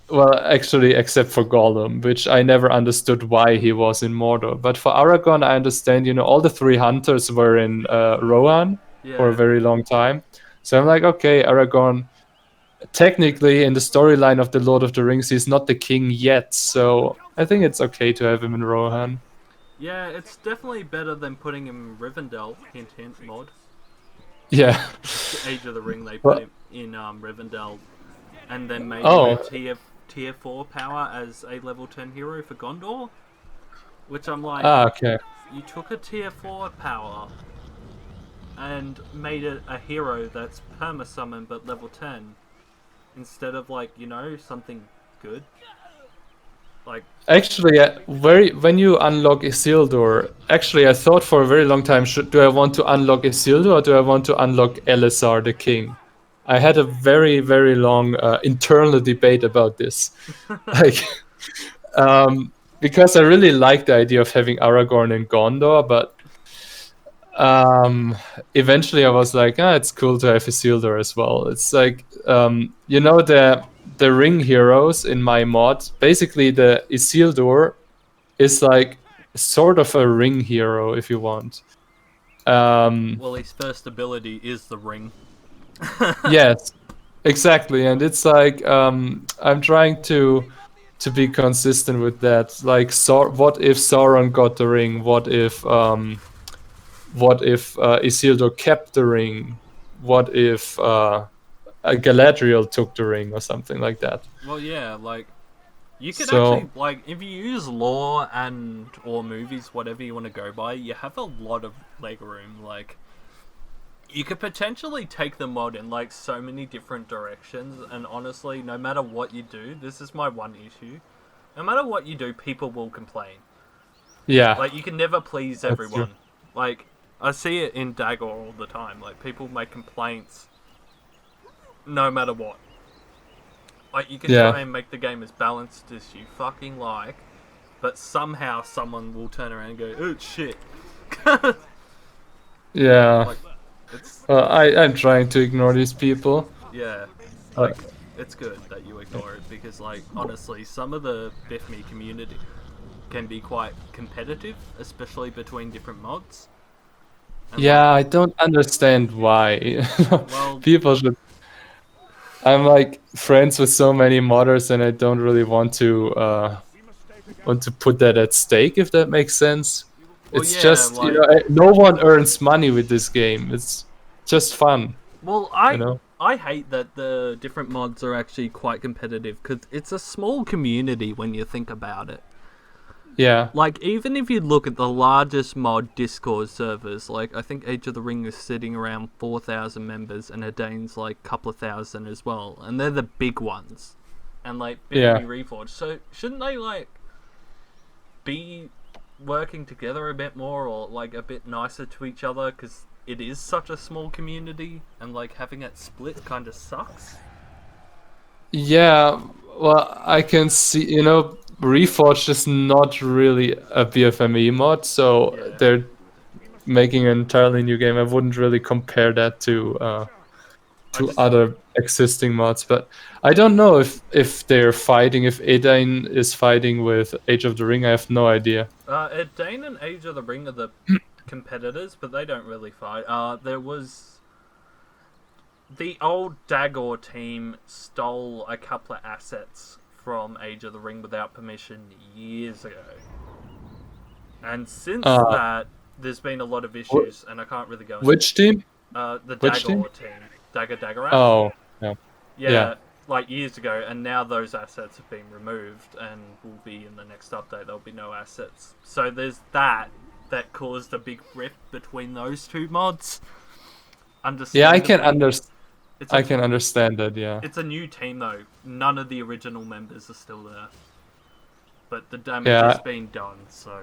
well, actually, except for Gollum, which I never understood why he was in Mordor. But for Aragorn, I understand. All the three hunters were in Rohan for a Yeah. very long time, so I'm like, okay, Aragorn. Technically, in the storyline of the Lord of the Rings, he's not the king yet, so I think it's okay to have him in Rohan. Yeah, it's definitely better than putting him in Rivendell, hint hint mod. Yeah. Age of the Ring they put Well, him in Rivendell and then made him a oh, tier 4 power as a level 10 hero for Gondor. Which I'm like, okay. you took a tier 4 power and made it a hero that's perma summon but level 10 instead of like, something good. Like, Actually, when you unlock Isildur, actually, I thought for a very long time, do I want to unlock Isildur or do I want to unlock Elisar the king? I had a very, very long internal debate about this. Like, because I really like the idea of having Aragorn in Gondor, but eventually I was like, it's cool to have Isildur as well. It's like, the ring heroes in my mod. Basically, the Isildur is like sort of a ring hero if you want. well, his first ability is the ring. Yes, exactly, and it's like I'm trying to be consistent with that. Like, what if Sauron got the ring? What if Isildur kept the ring? What if Galadriel took the ring or something like that? Well, yeah, like, you could actually, So like, if you use lore and or movies, whatever you want to go by, you have a lot of leg room. Like, you could potentially take the mod in like so many different directions, and honestly, no matter what you do, this is my one issue. No matter what you do, people will complain. yeah, Like, you can never please that's true. everyone. Like, I see it in Dagger all the time. Like, people make complaints no matter what. Like, you can try Yeah, and make the game as balanced as you fucking like, but somehow someone will turn around and go, "Oh, it's shit." yeah. Like, it's I'm trying to ignore these people. yeah, Uh, like it's good that you ignore it because, like, honestly, some of the BFME community can be quite competitive, especially between different mods. And like, yeah, I don't understand why. well, People should. I'm like friends with so many modders, and I don't really want to put that at stake. If that makes sense. well, It's yeah, just like, no one earns money with this game. It's just fun, well, you know. I hate that the different mods are actually quite competitive because it's a small community when you think about it. Yeah, Like, even if you look at the largest mod Discord servers, like, I think Age of the Ring is sitting around 4,000 members, and Edain's like a couple of thousand as well, and they're the big ones. And, like, yeah. BFME Reforged. So, shouldn't they, like, be working together a bit more, or, like, a bit nicer to each other, because it is such a small community, and, like, having it split kind of sucks? Yeah, well, I can see, Reforged is not really a BFME mod, so Yeah. they're making an entirely new game. I wouldn't really compare that to other existing mods. But I don't know if they're fighting, if Edain is fighting with Age of the Ring. I have no idea. Dane and Age of the Ring are the competitors, but they don't really fight. There was the old Dagor team stole a couple of assets from Age of the Ring without permission years ago, and since that, there's been a lot of issues, and I can't really go into Which team? the Which Dagor team. Dagger. Oh, yeah. Yeah, like years ago, and now those assets have been removed, and will be in the next update. There'll be no assets. So there's that caused a big rift between those two mods. Yeah, I can understand. I can understand that. Yeah, it's a new team though. None of the original members are still there, but the damage has been done. So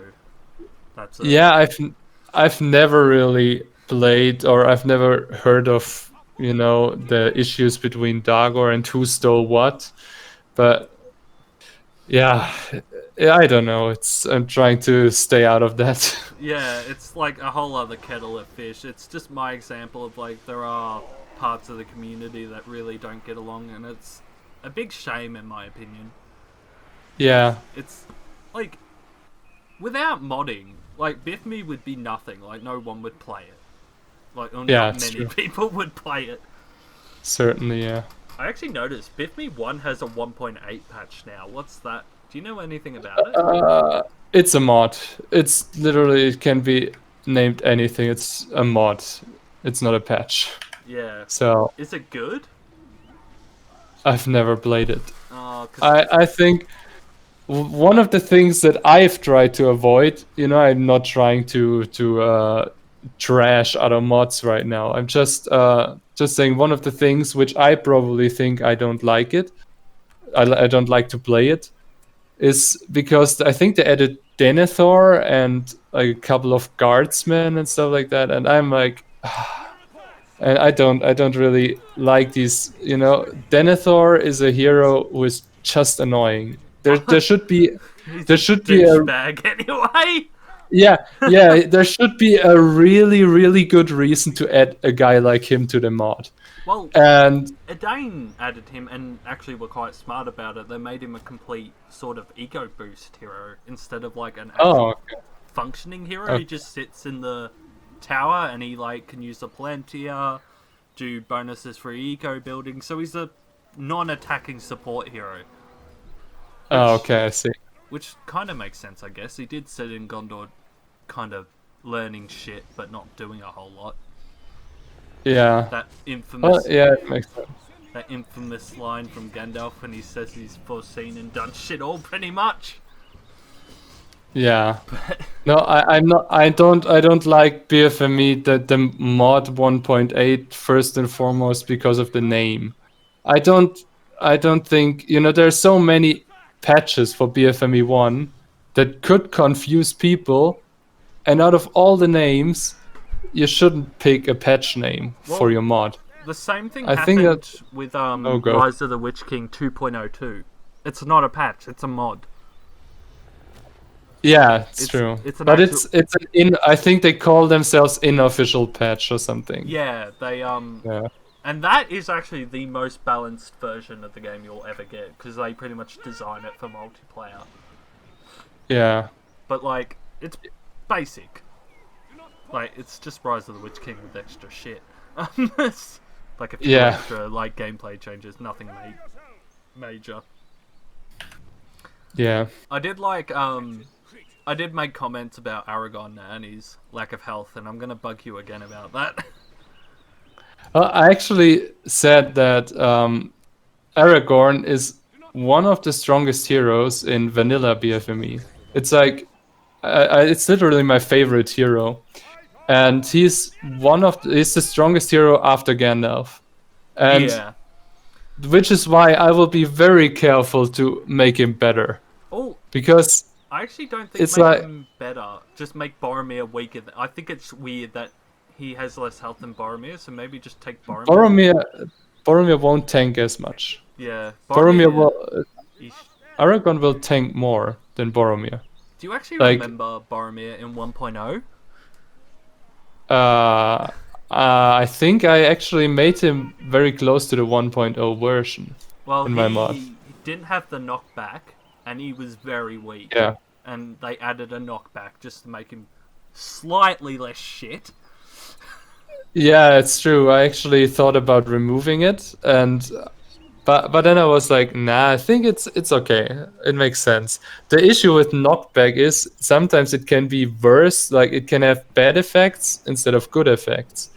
that's it. Yeah, I've never really played, or I've never heard of the issues between Dagor and who stole what, but yeah, I don't know. I'm trying to stay out of that. Yeah, it's like a whole other kettle of fish. It's just my example of like there are parts of the community that really don't get along, and it's a big shame in my opinion. Yeah. It's like without modding, like BFME would be nothing. Like no one would play it. Like not many people would play it. Certainly, yeah. I actually noticed BFME1 has a 1.8 patch now. What's that? Do you know anything about it? It's a mod. It's literally, it can be named anything. It's a mod. It's not a patch. Yeah. So. Is it good? I've never played it. I think one of the things that I've tried to avoid, I'm not trying to trash other mods right now. I'm just saying one of the things which I probably think I don't like it. I don't like to play it, is because I think they added Denethor and like a couple of guardsmen and stuff like that, and I'm like, and I don't really like these. Denethor is a hero who is just annoying. There should be a bag anyway. Yeah, there should be a really, really good reason to add a guy like him to the mod. Well, and Edain added him, and actually were quite smart about it. They made him a complete sort of ego boost hero instead of like an actual functioning hero. Okay. He just sits in the tower and he like can use the Palantir, do bonuses for eco building. So he's a non-attacking support hero. Okay, I see. Which kind of makes sense, I guess. He did sit in Gondor kind of learning shit, but not doing a whole lot. Yeah. That infamous... it makes sense. That infamous line from Gandalf when he says he's foreseen and done shit all pretty much. Yeah. No, I'm not. I don't like BFME the mod 1.8 first and foremost because of the name. I don't think there's so many patches for BFME1 that could confuse people, and out of all the names, you shouldn't pick a patch name for your mod. The same thing happened with Rise of the Witch King 2.02. It's not a patch; it's a mod. Yeah, it's true. I think they call themselves unofficial patch or something. Yeah, they and that is actually the most balanced version of the game you'll ever get, because they pretty much design it for multiplayer. Yeah. But, like, it's basic. Like, it's just Rise of the Witch King with extra shit. Like a few extra, like, gameplay changes, nothing major. Yeah. I did, I did make comments about Aragon and his lack of health, and I'm gonna bug you again about that. I actually said that Aragorn is one of the strongest heroes in vanilla BFME. It's like, it's literally my favorite hero, and he's the strongest hero after Gandalf, and which is why I will be very careful to make him better. Oh, because I actually don't think make him better. Just make Boromir weaker. I think it's weird that he has less health than Boromir, so maybe just take Boromir. Boromir won't tank as much. Yeah, Boromir will. Aragorn will tank more than Boromir. Do you actually remember Boromir in 1.0? I think I actually made him very close to the 1.0 version Well, in my mod. he didn't have the knockback, and he was very weak. Yeah. And they added a knockback just to make him slightly less shit. Yeah, it's true. I actually thought about removing it, and but then I was like, nah, I think it's okay. It makes sense. The issue with knockback is sometimes it can be worse, like it can have bad effects instead of good effects.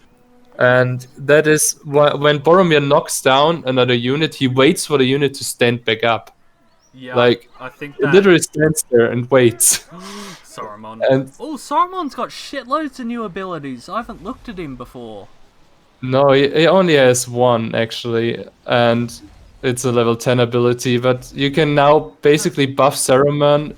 And that is when Boromir knocks down another unit, he waits for the unit to stand back up. Yeah, Like I think it that literally stands there and waits. Saruman. And Oh, Saruman's got shitloads of new abilities. I haven't looked at him before. no, he only has one actually, and it's a level 10 ability. But you can now basically buff Saruman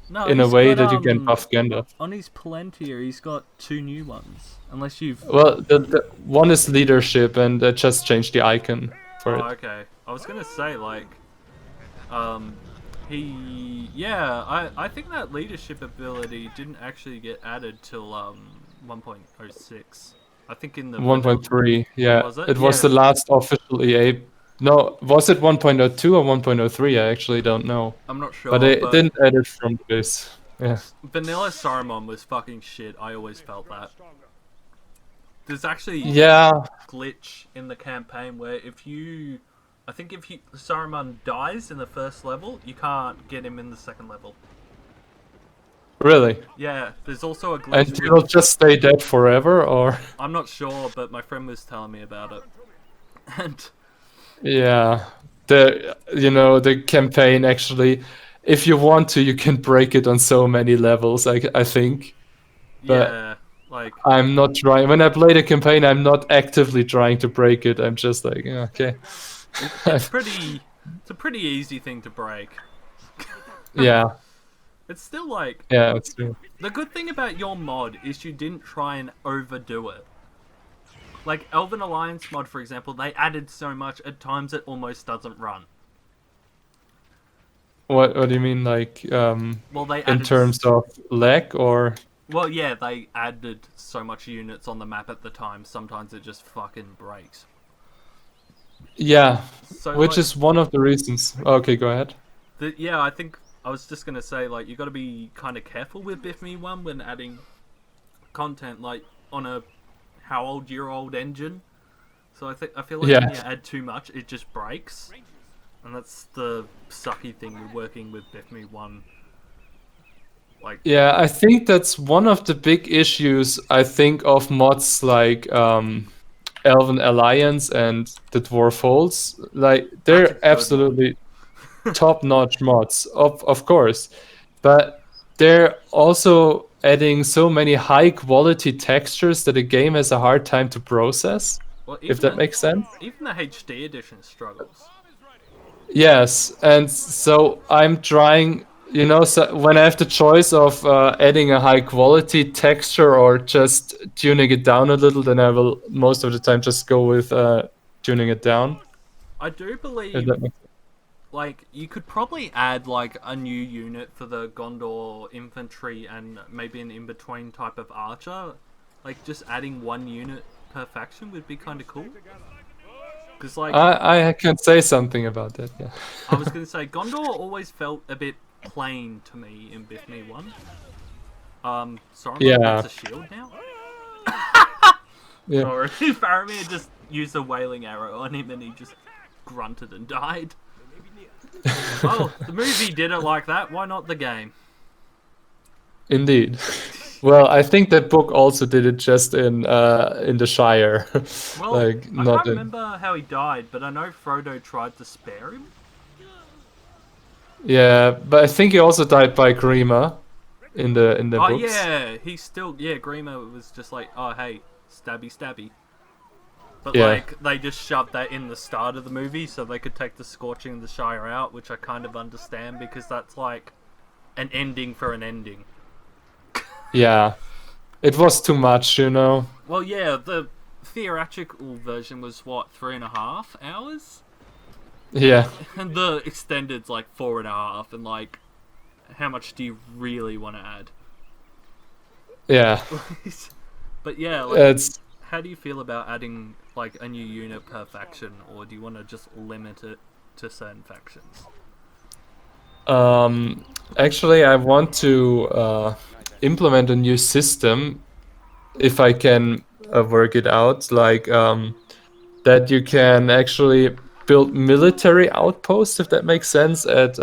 No, in a he's way got that you can buff Gandalf. on his Palantir, he's got 2 new ones. Unless you've Well, the one is leadership, and just changed the icon for Oh, it. okay. I was gonna say like um yeah, I think that leadership ability didn't actually get added till 1.06. I think in the vanilla 1.3, yeah, was it? it was Yeah. the last official EA. No, was it 1.02 or 1.03? I actually don't know, I'm not but sure, they but didn't add it from the base. Yeah, vanilla Saruman was fucking shit. I always felt that. There's actually yeah, glitch in the campaign where I think if Saruman dies in the first level, you can't get him in the second level. really. Yeah, there's also a And glitch he'll with just stay dead forever, or I'm not sure, but my friend was telling me about it. And yeah, the campaign actually, if you want to, you can break it on so many levels. I think, but yeah, like I'm not trying. When I play the campaign, I'm not actively trying to break it. I'm just like, yeah, okay. it's a pretty easy thing to break. Yeah, It's still like yeah, it's true. the good thing about your mod is you didn't try and overdo it. Like Elven Alliance mod, for example, they added so much at times it almost doesn't run. What do you mean, like, Well, they in added terms of lag or? well, yeah, they added so much units on the map at the time. Sometimes it just fucking breaks. Yeah, So which like is one of the reasons. Okay, go ahead. yeah, I think I was just gonna say like you got to be kind of careful with BFME1 when adding content like on a how old year old engine. So I feel like when you Yeah, add too much, it just breaks, and that's the sucky thing with working with BFME1. Like yeah, I think that's one of the big issues. I think of mods like Elven Alliance and the Dwarf Holds. Like that's a they're good mod. absolutely top-notch mods, of course, but they're also adding so many high-quality textures that a game has a hard time to process. Well, If that makes sense. even the HD edition struggles. Yes, and so I'm trying. So when I have the choice of adding a high-quality texture or just tuning it down a little, then I will most of the time just go with tuning it down. I do If believe that makes like you could probably add like a new unit for the Gondor infantry and maybe an in-between type of archer. Like just adding one unit per faction would be kind of cool. Because like I can say something about that. Yeah. I was gonna say, Gondor always felt a bit plain to me in BFME 1. Saruman Yeah. gets a shield now. Yeah. Sorry, Faramir just used a wailing arrow on him and he just grunted and died. Oh, the movie did it like that. Why not the game? Indeed. Well, I think that book also did it just in the Shire, Well, like I not can't in. remember how he died, but I know Frodo tried to spare him. Yeah, but I think he also died by Grima in the Oh books. yeah, Grima was just like, oh hey, stabby stabby. But Yeah, like they just shoved that in the start of the movie so they could take the Scorching of the Shire out, which I kind of understand because that's like an ending for an ending. yeah. It was too much. Well, yeah, the theatrical version was what 3.5 hours, Yeah, and the extended's like 4.5. And like, how much do you really want to add? yeah. But yeah, like It's how do you feel about adding like a new unit per faction, or do you want to just limit it to certain factions? Um, Actually, I want to implement a new system if I can work it out, like that you can actually build military outposts, if that makes sense, at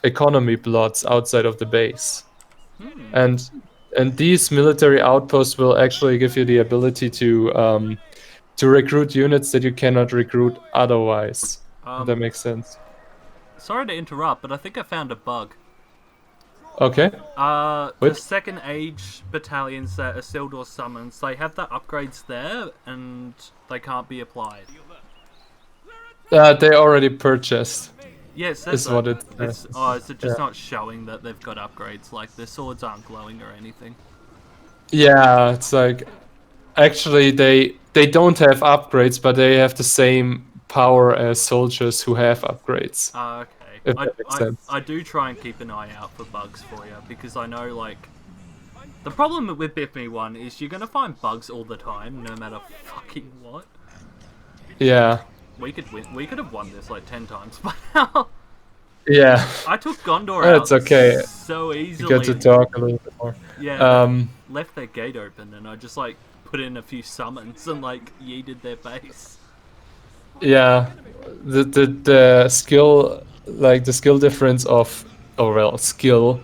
economy plots outside of the base. Hmm. And these military outposts will actually give you the ability to recruit units that you cannot recruit otherwise, if that Um. makes sense. Sorry to interrupt, but I think I found a bug. Okay. The Which second age battalions that Isildur summons, they have the upgrades there, and they can't be applied. they already purchased, Yeah, it says is that. what it It's says. is it Yeah. just not showing that they've got upgrades? Like their swords aren't glowing or anything. Yeah, it's like actually they don't have upgrades, but they have the same power as soldiers who have upgrades, Okay. if that makes sense. I do try and keep an eye out for bugs for you because I know like the problem with BFME1 is you're gonna find bugs all the time, no matter fucking what. Yeah. We could win. We could have won this like 10 times by now. Yeah. I took Gondor It's out okay. so You get easily. to talk a little bit more. Yeah, they Um, left their gate open, and I just like put in a few summons and like yeeted their base. yeah. The skill, like the skill difference of, or well, skill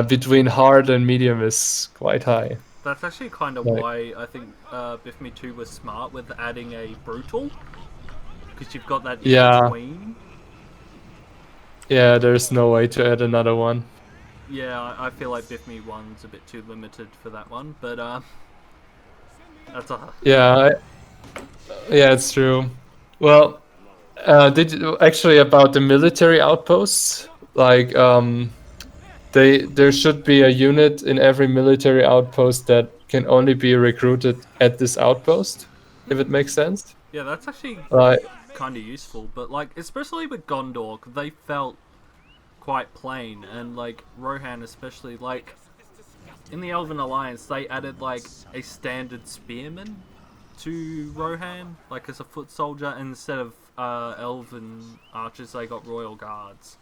between hard and medium is quite high. That's actually kind of Like, why I think BFME 2 was smart with adding a brutal, because you've got that in yeah, between. yeah. There's no way to add another one. Yeah, I feel like BFME 1's a bit too limited for that one, but that's a Yeah, yeah, it's true. Well, did you, actually about the military outposts? Like, there should be a unit in every military outpost that can only be recruited at this outpost, if it makes sense. yeah, that's actually Like, kind of useful. But like, especially with Gondor, they felt quite plain, and like Rohan especially, like in the Elven Alliance, they added like a standard spearman to Rohan, like as a foot soldier, and instead of Elven archers, they got royal guards.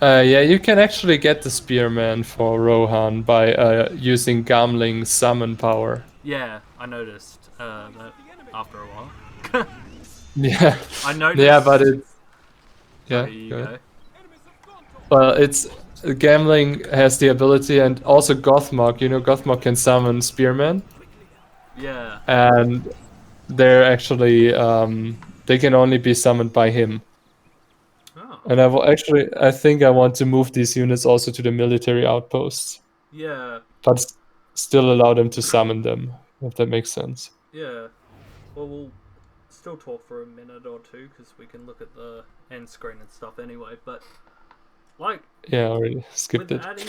yeah, you can actually get the spearman for Rohan by using Gamling summon power. Yeah, I noticed that after a while. Yeah, I yeah, but noticed. it's yeah. Sorry, you Go ahead. go. Well, it's Gambling has the ability, and also Gothmog. You know, Gothmog can summon spearmen, Yeah. and they're actually they can only be summoned by him. Oh. And I will actually, I think I want to move these units also to the military outposts, Yeah. but still allow them to summon them, if that makes sense. Yeah. Well, we'll still talk for a minute or two because we can look at the end screen and stuff anyway. But like Yeah, I already skipped with it. adding,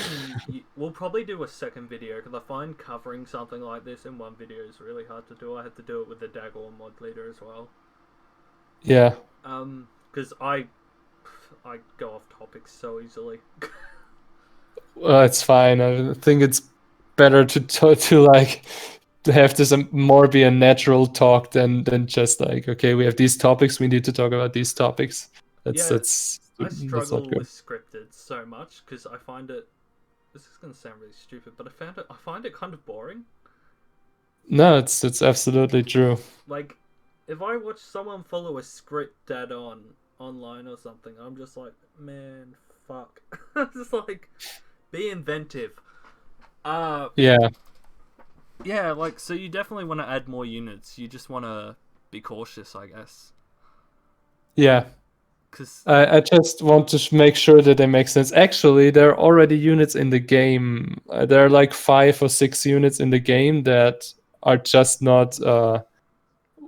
we'll probably do a second video because I find covering something like this in one video is really hard to do. I had to do it with the Dagor mod leader as well. Yeah, Because I go off topic so easily. well, it's fine. I think it's better to like to have this more be a natural talk than just like, okay, we have these topics, we need to talk about these topics. Yeah, I That's not struggle good. with scripted so much because I find it. This is gonna sound really stupid, but I find it kind of boring. No, it's absolutely true. Like, if I watch someone follow a script dead on online or something, I'm just like, man, fuck. It's like, be inventive. Yeah, Yeah, like, so you definitely want to add more units. You just want to be cautious, I guess. yeah. Because, I just want to make sure that they make sense. Actually, there are already units in the game. There are like 5 or 6 units in the game that are just not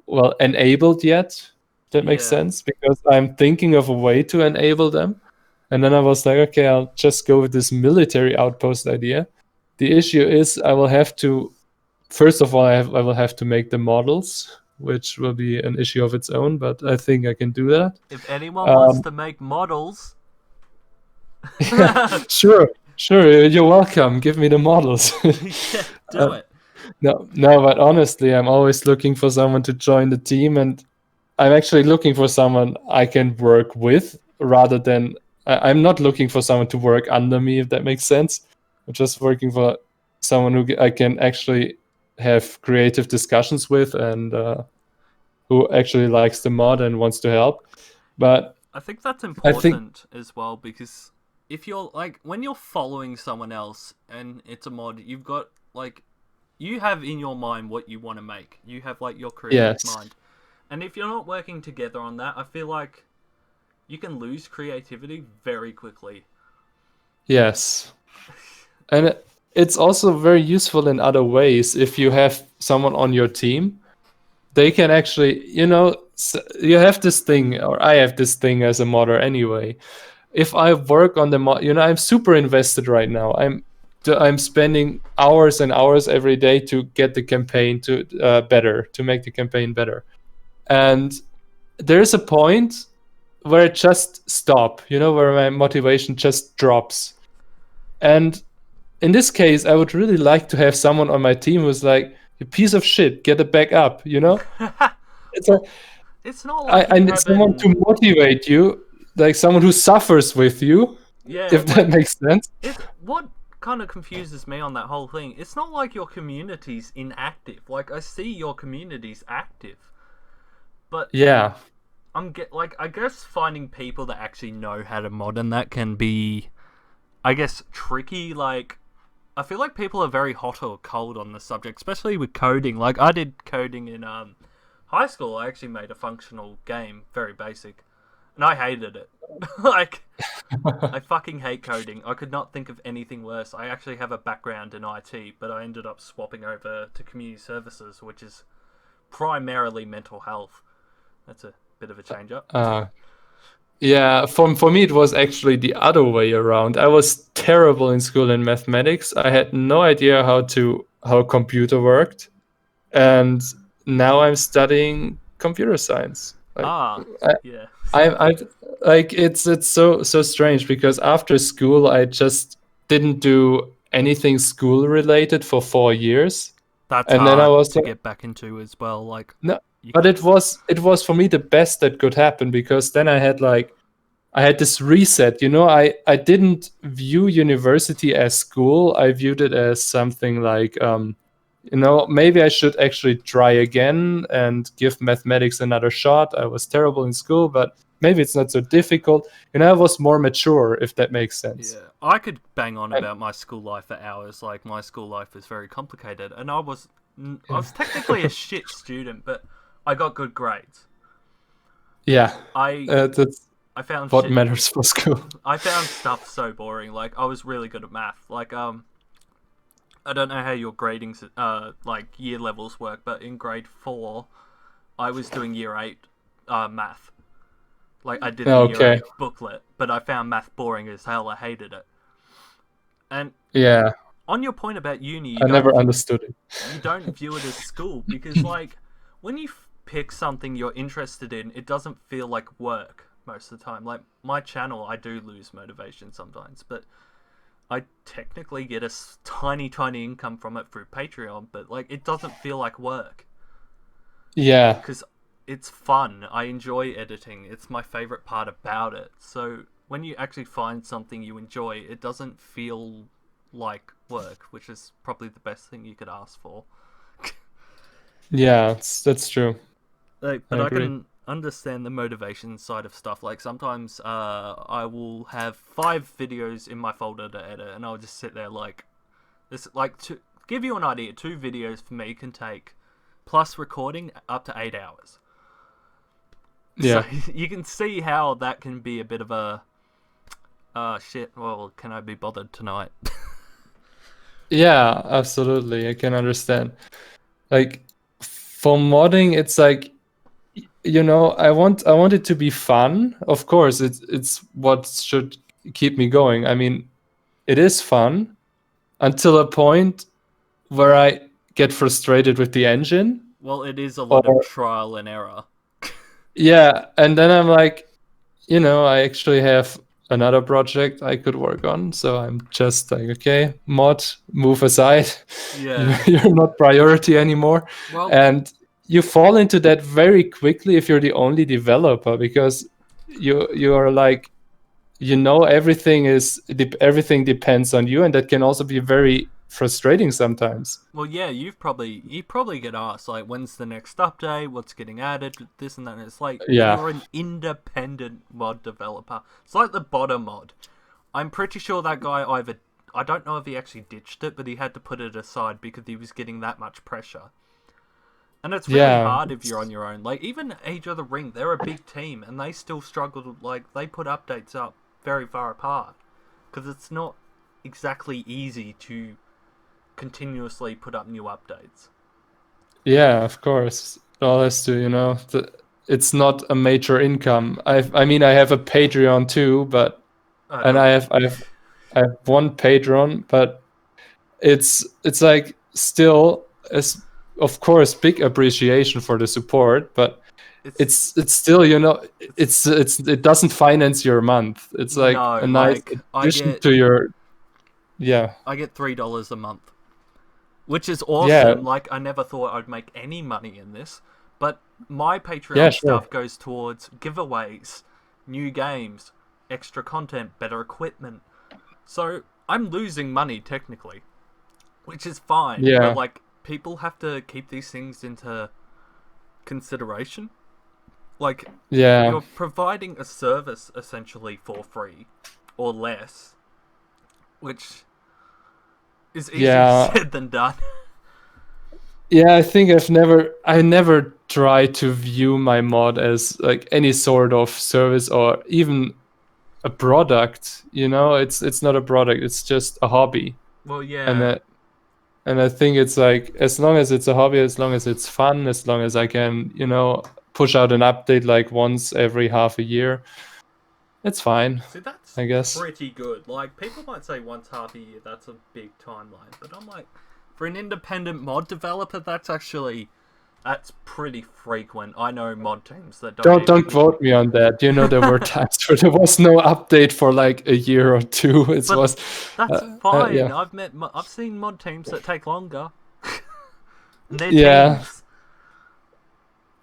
well enabled yet. That makes yeah. sense because I'm thinking of a way to enable them. And then I was like, okay, I'll just go with this military outpost idea. The issue is I will have to, first of all, I will have to make the models, which will be an issue of its own, but I think I can do that. If anyone wants Um, to make models, yeah, sure, sure. You're welcome. Give me the models. yeah, do Uh, it. No, but honestly, I'm always looking for someone to join the team, and I'm actually looking for someone I can work with rather than I'm not looking for someone to work under me, if that makes sense. I'm just working for someone who I can actually have creative discussions with, and who actually likes the mod and wants to help. But I think that's I think, important as well because if you're like when you're following someone else and it's a mod, you've got like you have in your mind what you want to make. You have like your creative yes, mind. And if you're not working together on that, I feel like you can lose creativity very quickly. yes. And it's also very useful in other ways if you have someone on your team. They can actually, you have this thing, or I have this thing as a modder anyway. If I work on the mod, I'm super invested right now. I'm spending hours and hours every day to get the campaign to better, to make the campaign better. And there's a point where it just stop, where my motivation just drops. And in this case, I would really like to have someone on my team who's like, "You piece of shit, get it back up," It's like Well, it's not like I you need someone haven't. to motivate you, like someone who suffers with you, Yeah, if that like makes sense. it's what kind of confuses me on that whole thing. It's not like your community's inactive. Like I see your community's active, but Yeah, I guess finding people that actually know how to mod and that can be, I guess, tricky. Like I feel like people are very hot or cold on the subject, especially with coding. Like I did coding in high school. I actually made a functional game, very basic, and I hated it. Like I fucking hate coding. I could not think of anything worse. I actually have a background in IT, but I ended up swapping over to community services, which is primarily mental health. That's a bit of a change up. uh, yeah. For me, it was actually the other way around. I was terrible in school in mathematics. I had no idea how a computer worked, and now I'm studying computer science. Like, Ah, I, yeah. I like it's so strange because after school I just didn't do anything school related for 4 years, That's and then I hard was to like, get back into as well. Like, no, you, but it was for me the best that could happen because then I had this reset. I didn't view university as school. I viewed it as something like, maybe I should actually try again and give mathematics another shot. I was terrible in school, but maybe it's not so difficult. I was more mature, if that makes sense. yeah, I could bang on And about my school life for hours. Like, my school life is very complicated, and I yeah, was technically a shit student, but I got good grades. yeah, I that's I found what shit. matters for school. I found stuff so boring. Like, I was really good at math. Like, I don't know how your gradings, like year levels work, but in grade 4, I was doing year 8, math. Like I did the year 8 Okay, booklet, but I found math boring as hell. I hated it. And yeah, on your point about uni, I never understood it. you don't view it as school because like when you pick something you're interested in, it doesn't feel like work most of the time. Like my channel, I do lose motivation sometimes, but I technically get a tiny, tiny income from it through Patreon, but like it doesn't feel like work Yeah, because it's fun. I enjoy editing. It's my favorite part about it. So when you actually find something you enjoy, it doesn't feel like work, which is probably the best thing you could ask for. yeah, that's true. Like, I but I agree. can understand the motivation side of stuff. Like sometimes I will have 5 videos in my folder to edit, and I'll just sit there like this. Like to give you an idea, 2 videos for me can take plus recording up to 8 hours. So Yeah, you can see how that can be a bit of a shit. Well, can I be bothered tonight? yeah, absolutely. I can understand. Like for modding, it's like, I want it to be fun. Of course, it's what should keep me going. I mean, it is fun until a point where I get frustrated with the engine, Well, it is a lot of or trial and error. yeah, and then I'm like, I actually have another project I could work on. So I'm just like, okay, mod, move aside. Yeah. You're not priority anymore. Well, And you fall into that very quickly if you're the only developer, because you are like, everything depends on you, and that can also be very frustrating sometimes. yeah, you probably get asked like, when's the next update? What's getting added? This and that. And it's like Yeah. you're an independent mod developer. It's like the bottom mod. I'm pretty sure that guy I don't know if he actually ditched it, but he had to put it aside because he was getting that much pressure. And it's really Yeah. hard if you're on your own. Like, even Age of the Ring, they're a big team, and they still struggle to, like, they put updates up very far apart. Because it's not exactly easy to continuously put up new updates. Yeah, of course. It all has to, it's not a major income. I mean, I have a Patreon too, but and Don't I have one Patreon, but it's like still, as of course, big appreciation for the support, but it's it's still, it doesn't finance your month. It's like no, a nice like addition to your, yeah. I get $3 a month, which is awesome. Yeah, Like, I never thought I'd make any money in this, but my yeah, Patreon sure. stuff goes towards giveaways, new games, extra content, better equipment. So I'm losing money technically, which is fine. But Yeah, like, people have to keep these things into consideration. Like, yeah, you're providing a service essentially for free or less, which is easier yeah. said than done. Yeah, I think I never try to view my mod as like any sort of service or even a product. It's not a product. It's just a hobby, Well, and yeah. I, and I think it's like, as long as it's a hobby, as long as it's fun, as long as I can, push out an update like once every half a year, it's fine, See, that's I guess. pretty good. Like, people might say once half a year, that's a big timeline. But I'm like, for an independent mod developer, that's pretty frequent. I know mod teams that don't Don't even. quote me on that. There were times where there was no update for like a year or two. It But was, that's fine. yeah, I've seen mod teams that take longer. And they're yeah, teams.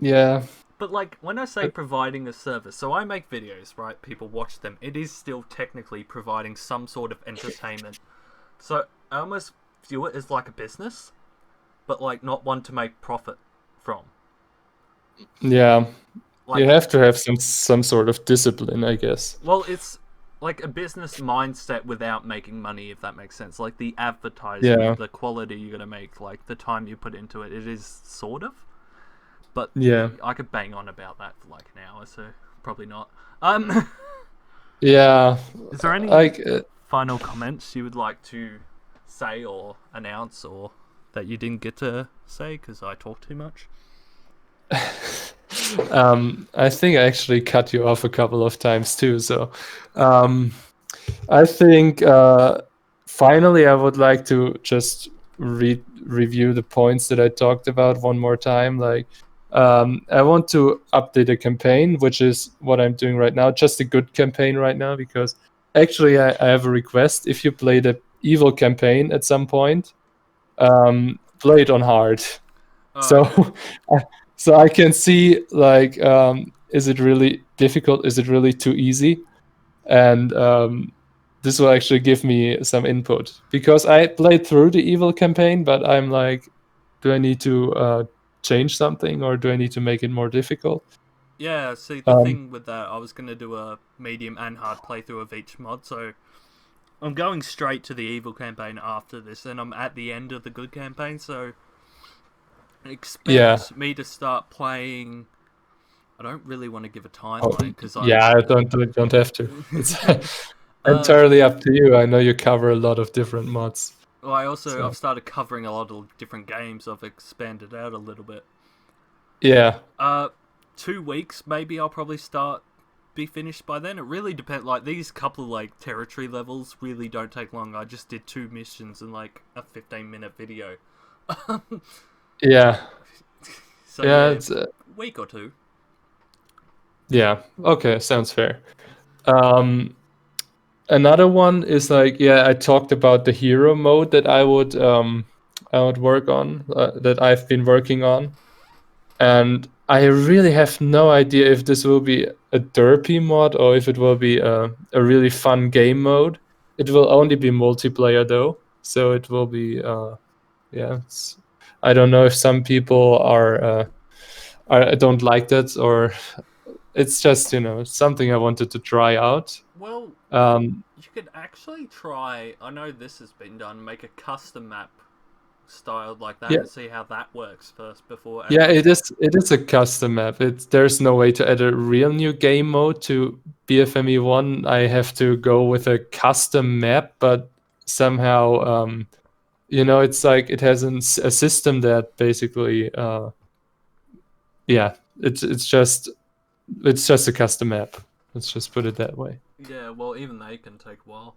yeah, But like, when I say providing a service, so I make videos, right? People watch them. It is still technically providing some sort of entertainment. So I almost view it as like a business, but like not one to make profit from. yeah. You Like, have to have some sort of discipline, I guess. well, it's like a business mindset without making money, if that makes sense. Like the Yeah, advertisement, the quality you're gonna make, like the time you put into it, it is sort of. But yeah, I could bang on about that for like an hour, so probably not. yeah. Is there any Like, final comments you would like to say or announce, or that you didn't get to say because I talked too much? I think I actually cut you off a couple of times too. So, um, I think finally I would like to just review the points that I talked about one more time. Like, I want to update a campaign, which is what I'm doing right now, just a good campaign right now, because actually I have a request. If you play the evil campaign at some point, play it on hard. Oh, So, okay. so I can see, like, is it really difficult? Is it really too easy? And this will actually give me some input, because I played through the evil campaign, but I'm like, do I need to change something, or do I need to make it more difficult? Yeah, see, the Um, thing with that, I was going to do a medium and hard playthrough of each mod, so I'm going straight to the evil campaign after this, and I'm at the end of the good campaign, so yeah. expect me to start playing. I don't really want to give a Oh, timeline because I. yeah. Don't have to. It's uh, entirely up to you. I know you cover a lot of different mods. well, I've So started covering a lot of different games. I've expanded out a little bit. yeah, 2 weeks maybe I'll probably be finished by then. It really depends. Like these couple of like territory levels really don't take long. I just did 2 missions in like a 15-minute video. yeah, So yeah. yeah, It's week or two. yeah. Okay, sounds fair. Um, Another one is like, yeah, I talked about the hero mode that I would work on, that I've been working on. And I really have no idea if this will be a derpy mod or if it will be a really fun game mode. It will only be multiplayer though, so it will be yeah. I don't know if some people are don't like that, or it's just something I wanted to try out. Well, Um, you could actually try. I know this has been done. Make a custom map styled like that yeah, and see how that works first before yeah, adding. it is a custom map. There's no way to add a real new game mode to BFME1. I have to go with a custom map, but somehow, it's like it has a system that basically, yeah, it's just a custom map. Let's just put it that way. Yeah, well, even they can take a while.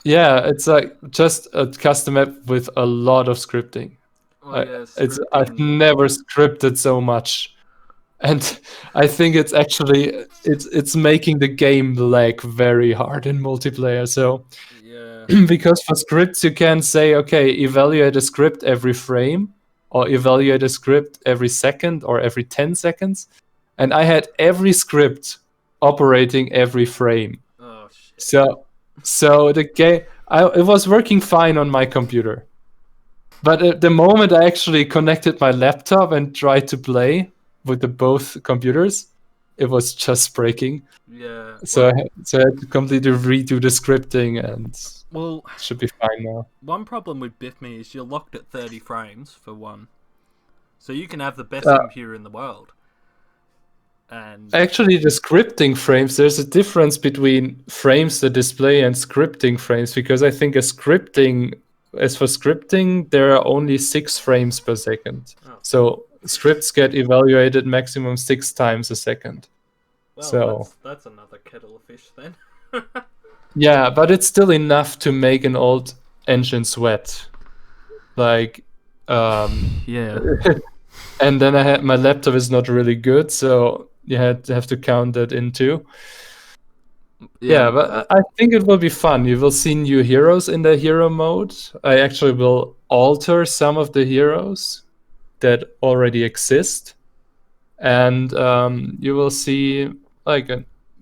Yeah, it's like just a custom map with a lot of scripting. Well, yeah, I've scripting. never scripted so much, and I think it's actually it's making the game lag very hard in multiplayer. So Yeah. because for scripts you can say, okay, evaluate a script every frame, or evaluate a script every second or every 10 seconds, and I had every script operating every frame. Oh shit. So the game, it was working fine on my computer. But at the moment I actually connected my laptop and tried to play with the both computers, it was just breaking. Yeah. So Well. I had to completely redo the scripting, and Well. it should be fine now. One problem with BFME is you're locked at 30 frames for one, so you can have the best Uh, computer in the world, and Actually, the scripting frames, there's a difference between frames that display and scripting frames, because I think as for scripting, there are only 6 frames per second. oh, So scripts get evaluated maximum 6 times a second. well, So that's another kettle of fish then. yeah, but it's still enough to make an old engine sweat. Like, Yeah. and then my laptop is not really good, so you have to count that in too. Yeah, but I think it will be fun. You will see new heroes in the hero mode. I actually will alter some of the heroes that already exist, and you will see like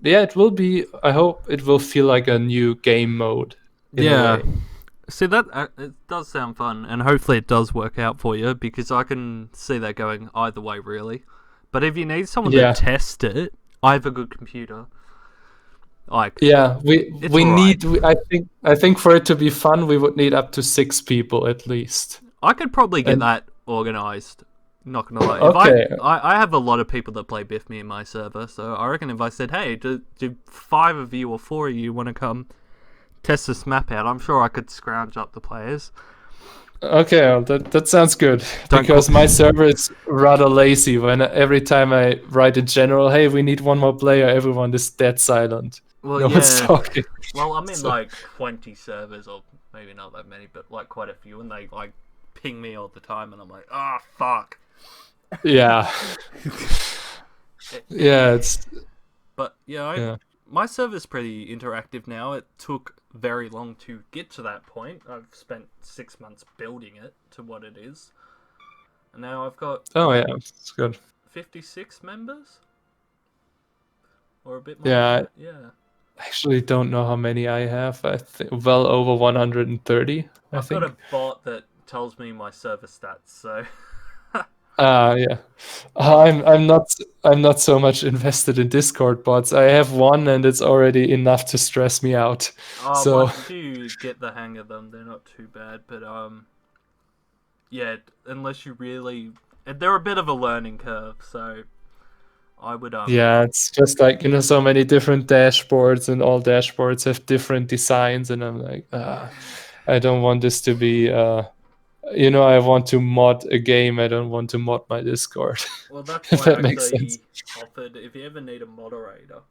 yeah, it will be. I hope it will feel like a new game mode in a Yeah. way. See that it does sound fun, and hopefully it does work out for you because I can see that going either way, really. But if you need someone to Yeah, test it, I have a good computer. Like yeah. it's We alright. need. I think for it to be fun, we would need up to 6 people at least. I could probably get And that organized. Not gonna lie, if okay, I have a lot of people that play Biff Me in my server, so I reckon if I said, hey, do 5 of you or 4 of you want to come test this map out, I'm sure I could scrounge up the players. okay, well, that sounds good, Don't because call. my server is rather lazy. When every time I write in general, hey, we need one more player, everyone is dead silent. Well, No one's yeah. talking. Well, I'm in So, like 20 servers, or maybe not that many, but like quite a few, and they like ping me all the time, and I'm like, ah, oh, fuck. yeah, yeah, it's But yeah, yeah. my server's pretty interactive now. It took very long to get to that point. I've spent 6 months building it to what it is, and now I've got Oh yeah, it's good. 56 members, or a bit more than Yeah, that. Yeah, I actually don't know how many I have. I think well over 130, I I've got a think. bot that tells me my server stats. So, Yeah. I'm not so much invested in Discord bots. I have one and it's already enough to stress me out. So once you get the hang of them, they're not too bad. But yeah, unless you really, they're a bit of a learning curve. So I would yeah, it's just like, so many different dashboards, and all dashboards have different designs, and I'm like, I don't want this to be I want to mod a game. I don't want to mod my Discord. Well, that's If why that I makes sense. actually offered if you ever need a moderator,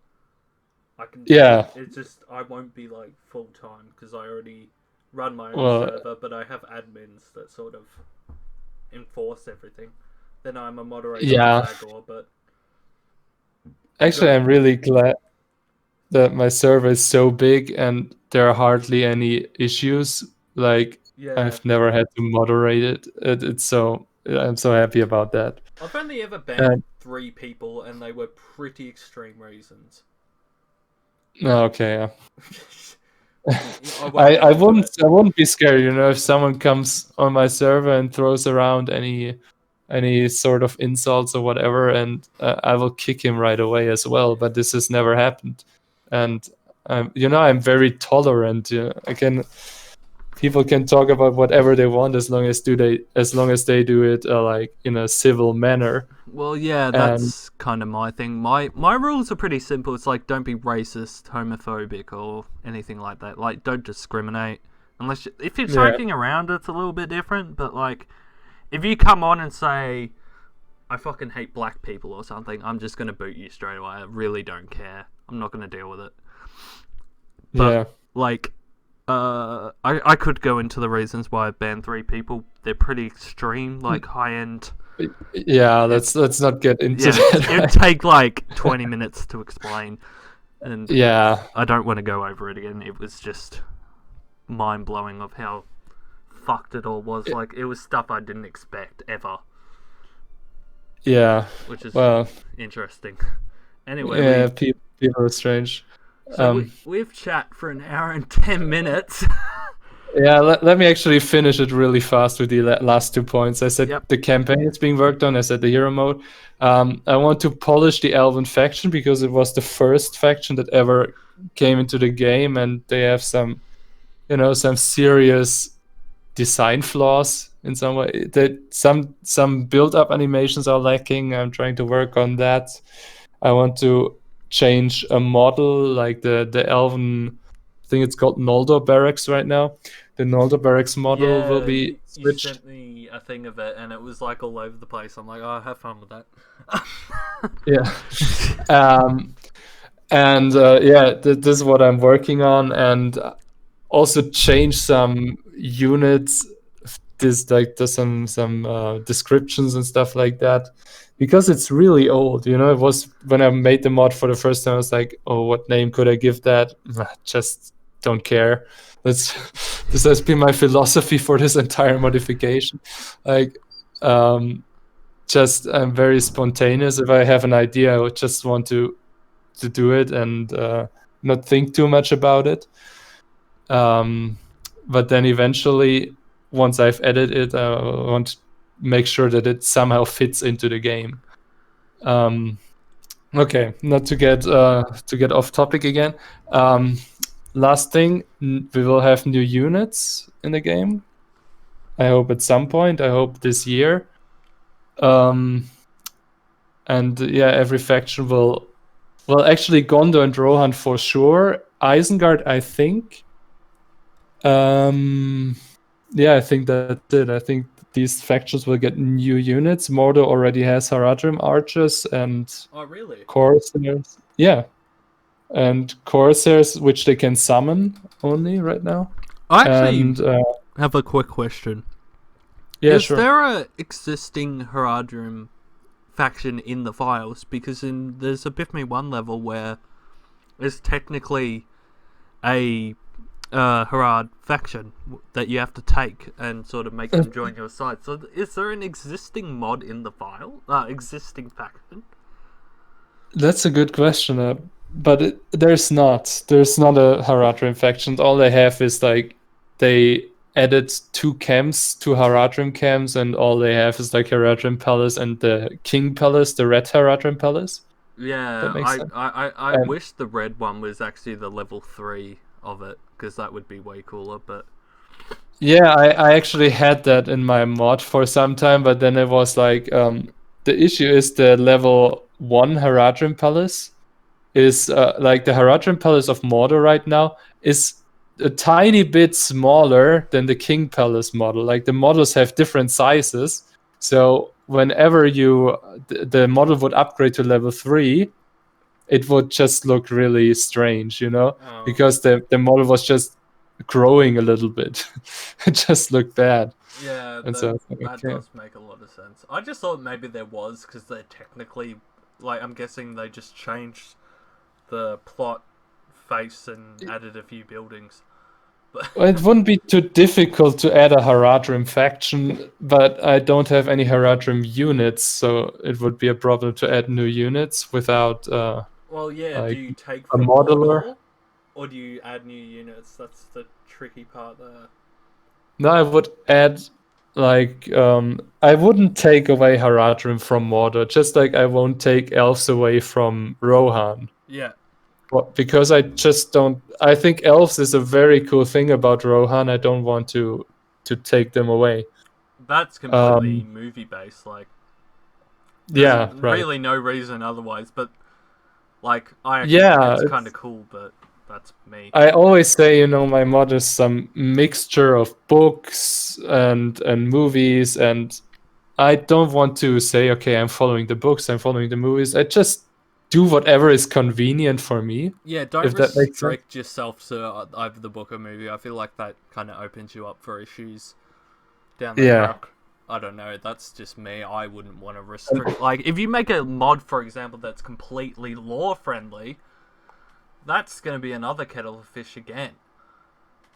I can do it. Yeah. It's just I won't be like full time because I already run my own Well, server, but I have admins that sort of enforce everything. Then I'm a moderator on yeah. Zagor, but Actually, I'm really glad. that my server is so big and there are hardly any issues. Like Yeah. I've never had to moderate it. It's so I'm so happy about that. I've only ever banned And 3 people, and they were pretty extreme reasons. okay, yeah. I won't I go into it. I wouldn't be scared, you know, if someone comes on my server and throws around any sort of insults or whatever, and I will kick him right away as well. But this has never happened, and you know, I'm very tolerant. You know, I can people can talk about whatever they want as long as they do it like in a civil manner. Well, yeah, And that's kind of my thing. My rules are pretty simple. It's like don't be racist, homophobic, or anything like that. Like don't discriminate. If you're yeah, joking around, it's a little bit different. But like, if you come on and say I fucking hate black people or something, I'm just gonna boot you straight away. I really don't care. I'm not gonna deal with it. But yeah, like, I could go into the reasons why I've banned 3 people. They're pretty extreme, like high end. yeah. It Let's not get into Yeah, it'd that. take like 20 minutes to explain, and Yeah, I don't want to go over it again. It was just mind blowing of how fucked it all was. Like it was stuff I didn't expect ever, yeah. which is Well, interesting. Anyway, yeah. People are strange. Um, we've chat for an hour and 10 minutes. Yeah, let me actually finish it really fast with the last 2 points. I said Yep. the campaign is being worked on. I said the hero mode. I want to polish the Elven faction because it was the first faction that ever came into the game, and they have some, you know, some serious design flaws in some way. That some build up animations are lacking. I'm trying to work on that. I want to change a model like the Elven. I think it's called Noldor Barracks right now. The Noldor Barracks model will Yeah, be you switched. sent me a thing of it, and it was like all over the place. I'm like, oh, have fun with that. Yeah. um, and yeah, this is what I'm working on, and also change some units. This like there's some descriptions and stuff like that because it's really old. You know, it was when I made the mod for the first time. I was like, oh, what name could I give that? Just don't care. That's this has been my philosophy for this entire modification. Like, just I'm very spontaneous. If I have an idea, I would just want to do it and not think too much about it. Um, but then eventually, once I've edited it, I want to make sure that it somehow fits into the game. Um, okay, not to get off topic again. Um, last thing, we will have new units in the game. I hope at some point. I hope this year. Um, and yeah, every faction will. Well, actually, Gondor and Rohan for sure. Isengard, I think. Um, yeah, I think that's it. I think these factions will get new units. Mordor already has Haradrim archers and Oh, really? Corsairs. Yeah, and Corsairs, which they can summon only right now. I actually And have a quick question. yeah, Is sure. there a existing Haradrim faction in the files? Because there's a BFME1 level where there's technically a Harad faction that you have to take and sort of make them join your side. So is there an existing mod in the file? Existing faction? That's a good question, but there's not. There's not a Haradrim faction. All they have is like they added 2 camps, 2 Haradrim camps, and all they have is like Haradrim Palace and the King Palace, the Red Haradrim Palace. That Yeah, makes sense. I And wish the red one was actually the level 3 of it, because that would be way cooler, but yeah, I actually had that in my mod for some time, but then it was like the issue is the level 1 Haradrim Palace is like the Haradrim Palace of Mordor right now is a tiny bit smaller than the King Palace model. Like the models have different sizes, so whenever the model would upgrade to level 3, it would just look really strange, you know, oh, because the model was just growing a little bit. It just looked bad, yeah, and so I was like, that okay. does make a lot of sense. I just thought maybe there was, because they're technically, like, I'm guessing they just changed the plot face and added a few buildings. But It wouldn't be too difficult to add a Haradrim faction, but I don't have any Haradrim units, so it would be a problem to add new units without well, yeah. Do like you take a from modeler. Mordor, or do you add new units? That's the tricky part there. No, I would add like I wouldn't take away Haradrim from Mordor, just like I won't take elves away from Rohan. Yeah, Because I just don't. I think elves is a very cool thing about Rohan. I don't want to take them away. that's completely Um, movie based. Like, there's yeah, right. really no reason otherwise. But like, I actually think Yeah, it's kind of cool. But that's me. I always say, my mod is some mixture of books and movies, and I don't want to say, okay, I'm following the books, I'm following the movies. I just do whatever is convenient for me, Yeah, don't if that makes sense. restrict yourself to either the book or movie. I feel like that kind of opens you up for issues down the Yeah. track. I don't know. That's just me. I wouldn't want to restrict. Like, if you make a mod, for example, that's completely lore friendly, that's going to be another kettle of fish again.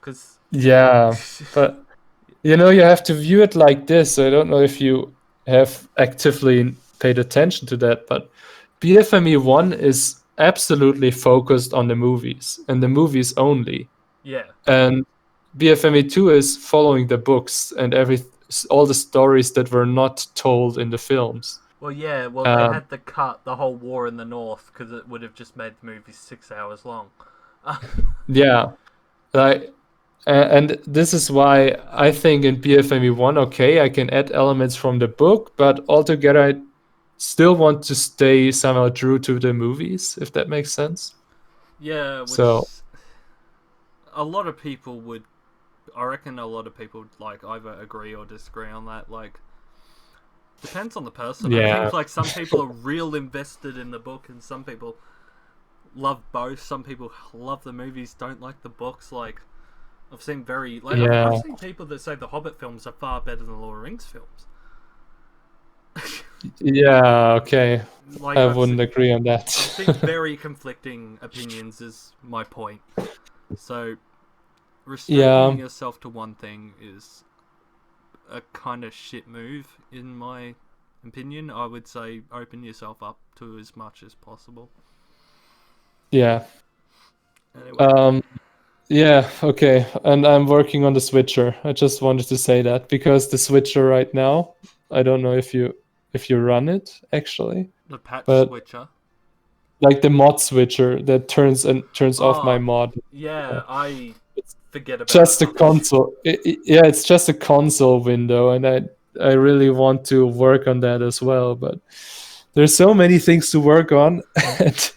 Because Yeah, but you have to view it like this. I don't know if you have actively paid attention to that, but BFME1 is absolutely focused on the movies and the movies only. yeah, And BFME2 is following the books and all the stories that were not told in the films. well, they Um, had to cut the whole war in the north because it would have just made the movie 6 hours long. yeah, like, and this is why I think in BFME1, okay, I can add elements from the book, but altogether, I still want to stay somehow true to the movies, if that makes sense. Yeah, which So, a lot of people would. I reckon a lot of people like either agree or disagree on that. Like, depends on the person. I yeah, think like some people are real invested in the book, and some people love both. Some people love the movies, don't like the books. Like, I've seen I've yeah, seen people that say the Hobbit films are far better than the Lord of the Rings films. yeah, okay. Like I I've wouldn't agree on I've seen that. very conflicting opinions. Is my point. So restricting Yeah, yourself to one thing is a kind of shit move, in my opinion. I would say open yourself up to as much as possible. yeah. Anyway, Um, yeah, okay. And I'm working on the switcher. I just wanted to say that because the switcher right now, I don't know if you run it actually, the patch but switcher. like the mod switcher that turns off my Oh, mod. yeah, I It's forget about just a it. console. Yeah, it's just a console window, and I really want to work on that as well. But there's so many things to work on, and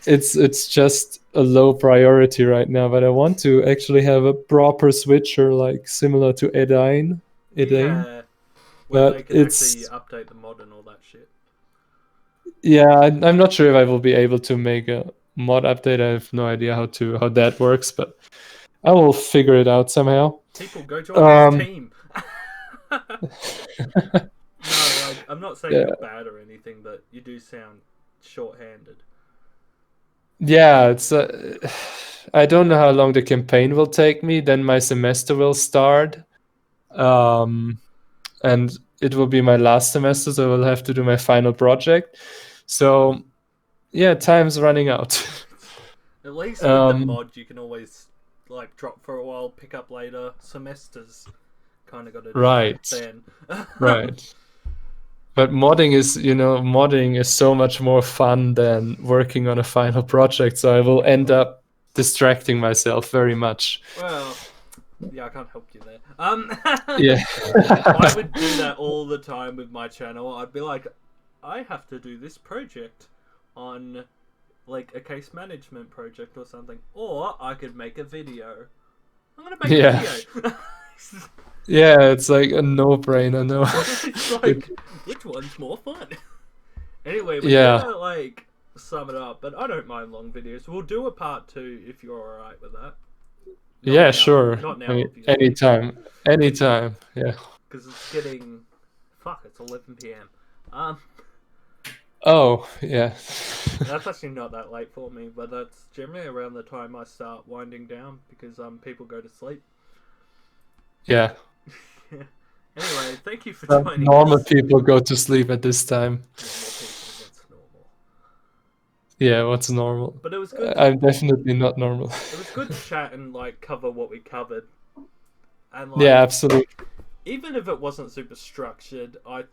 it's just a low priority right now. But I want to actually have a proper switcher, like similar to Edain. Yeah, where they But can actually it's update the mod and all that shit. yeah, I'm not sure if I will be able to make a mod update. I have no idea how that works, but I will figure it out somehow. People, go join this Um, team. No, like, I'm not saying yeah, you're bad or anything, but you do sound short-handed. yeah, it's. I don't know how long the campaign will take me. Then my semester will start, um, and it will be my last semester, so I will have to do my final project. So yeah, time's running out. At least with the um, mod, you can always like drop for a while, pick up later. Semesters kind of got to decide right, then. right. But modding is so much more fun than working on a final project. So I will end up distracting myself very much. Well, yeah, I can't help you there. Yeah. I would do that all the time with my channel. I'd be like, I have to do this project on like a case management project or something, or I could make a video. I'm gonna make a Yeah. video. Yeah, it's like a no-brainer. No. It's like, which one's more fun? Anyway, we're Yeah. gonna like sum it up, but I don't mind long videos. We'll do a part 2 if you're alright with that. Not Yeah, now. sure. Not now, obviously, Anytime. Anytime. Yeah. because it's getting. Fuck, it's 11 p.m. Um, Oh, yeah. That's actually not that late for me, but that's generally around the time I start winding down because people go to sleep. Yeah. Anyway, thank you for Some joining normal us. people go to sleep at this time. Normal people, what's normal? Yeah, what's normal? But it was good. I'm definitely not normal. It was good to chat and like cover what we covered, and Yeah, like absolutely. even if it wasn't super structured, I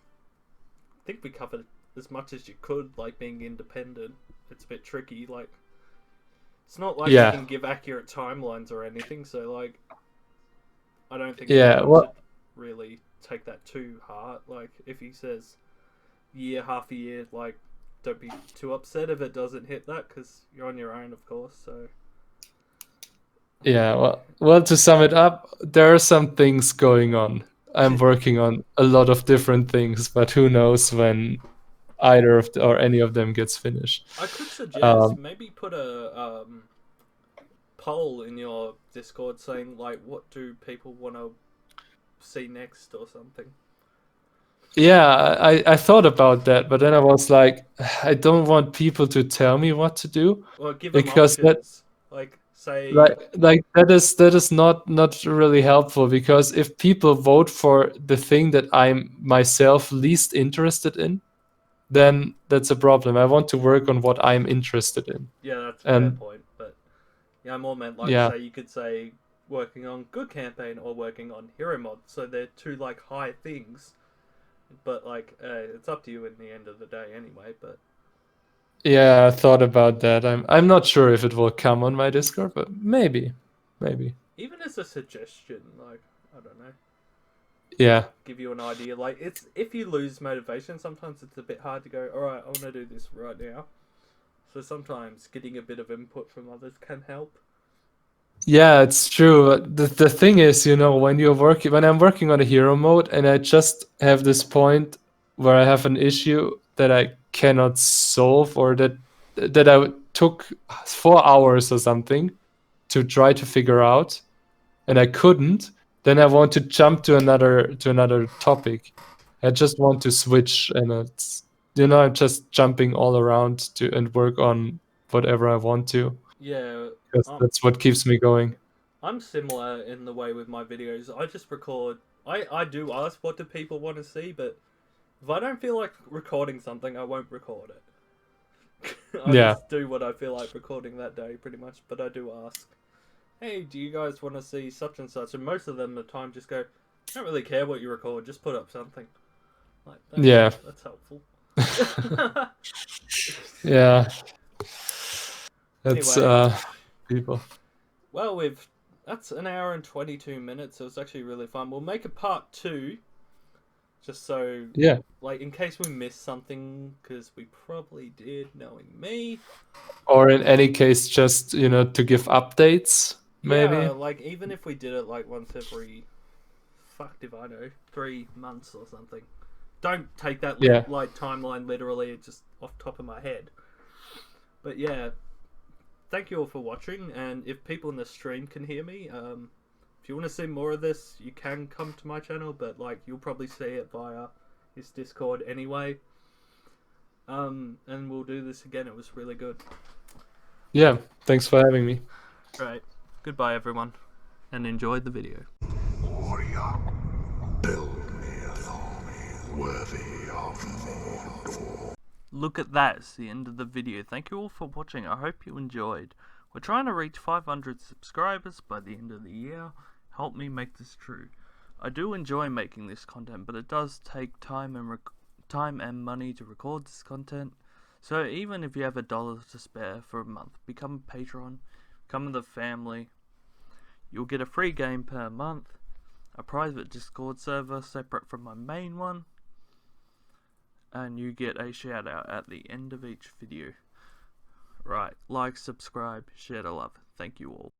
think we covered as much as you could. Like being independent, it's a bit tricky. Like it's not like we Yeah. can give accurate timelines or anything. So like I don't think Yeah. anyone should Well, really take that too hard. Like if he says year, half a year, like don't be too upset if it doesn't hit that because you're on your own, of course. So yeah. Well, to sum it up, there are some things going on. I'm working on a lot of different things, but who knows when either of or any of them gets finished. I could suggest Um, maybe put a poll in your Discord saying like, what do people want to see next or something. yeah, I thought about that, but then I was like, I don't want people to tell me what to do Or give them because that options. Like say, like that is not really helpful because if people vote for the thing that I'm myself least interested in, then that's a problem. I want to work on what I'm interested in. yeah, that's a fair And point. But yeah, I more meant like yeah, say you could say working on good campaign or working on hero mod. So they're two like high things. But like it's up to you in the end of the day anyway. But yeah, I thought about that. I'm not sure if it will come on my Discord, but maybe. Maybe. even as a suggestion, like I don't know, Yeah. give you an idea. Like it's if you lose motivation, sometimes it's a bit hard to go. All right, I want to do this right now. So sometimes getting a bit of input from others can help. Yeah, it's true. The thing is, when I'm working on a hero mode and I just have this point where I have an issue that I cannot solve or that I took 4 hours or something to try to figure out and I couldn't, then I want to jump to another topic. I just want to switch and I'm just jumping all around to and work on whatever I want to Yeah, because um, that's what keeps me going. I'm similar in the way with my videos. I just record. I do ask what do people want to see, but if I don't feel like recording something, I won't record it. I Yeah. just do what I feel like recording that day, pretty much. But I do ask, hey, do you guys want to see such and such? And most of them, the time, just go, I don't really care what you record, just put up something. Like, thanks, Yeah. that's helpful. Yeah. That's Anyway, people. well, that's an hour and 22 minutes. So it's actually really fun. We'll make a part two, just so, Yeah. like, in case we missed something, because we probably did, knowing me. Or in any case, just, to give updates, Yeah, maybe. like, even if we did it, like, once every, fucked if I know, 3 months or something. Don't take that, Yeah. like, timeline literally, it's just off top of my head. But yeah, thank you all for watching, and if people in the stream can hear me, if you want to see more of this, you can come to my channel, but like you'll probably see it via his Discord anyway. And we'll do this again. It was really good. Yeah. Thanks for having me. Right. Goodbye, everyone, and enjoy the video. Warrior, build me an army worthy of Mordor. Look at that. It's the end of the video. Thank you all for watching. I hope you enjoyed. We're trying to reach 500 subscribers by the end of the year. Help me make this true. I do enjoy making this content, but it does take time and money to record this content. So even if you have $1 to spare for a month, become a patron, become the family. You'll get a free game per month, a private Discord server separate from my main one, and you get a shout out at the end of each video. Right, like, subscribe, share the love. Thank you all.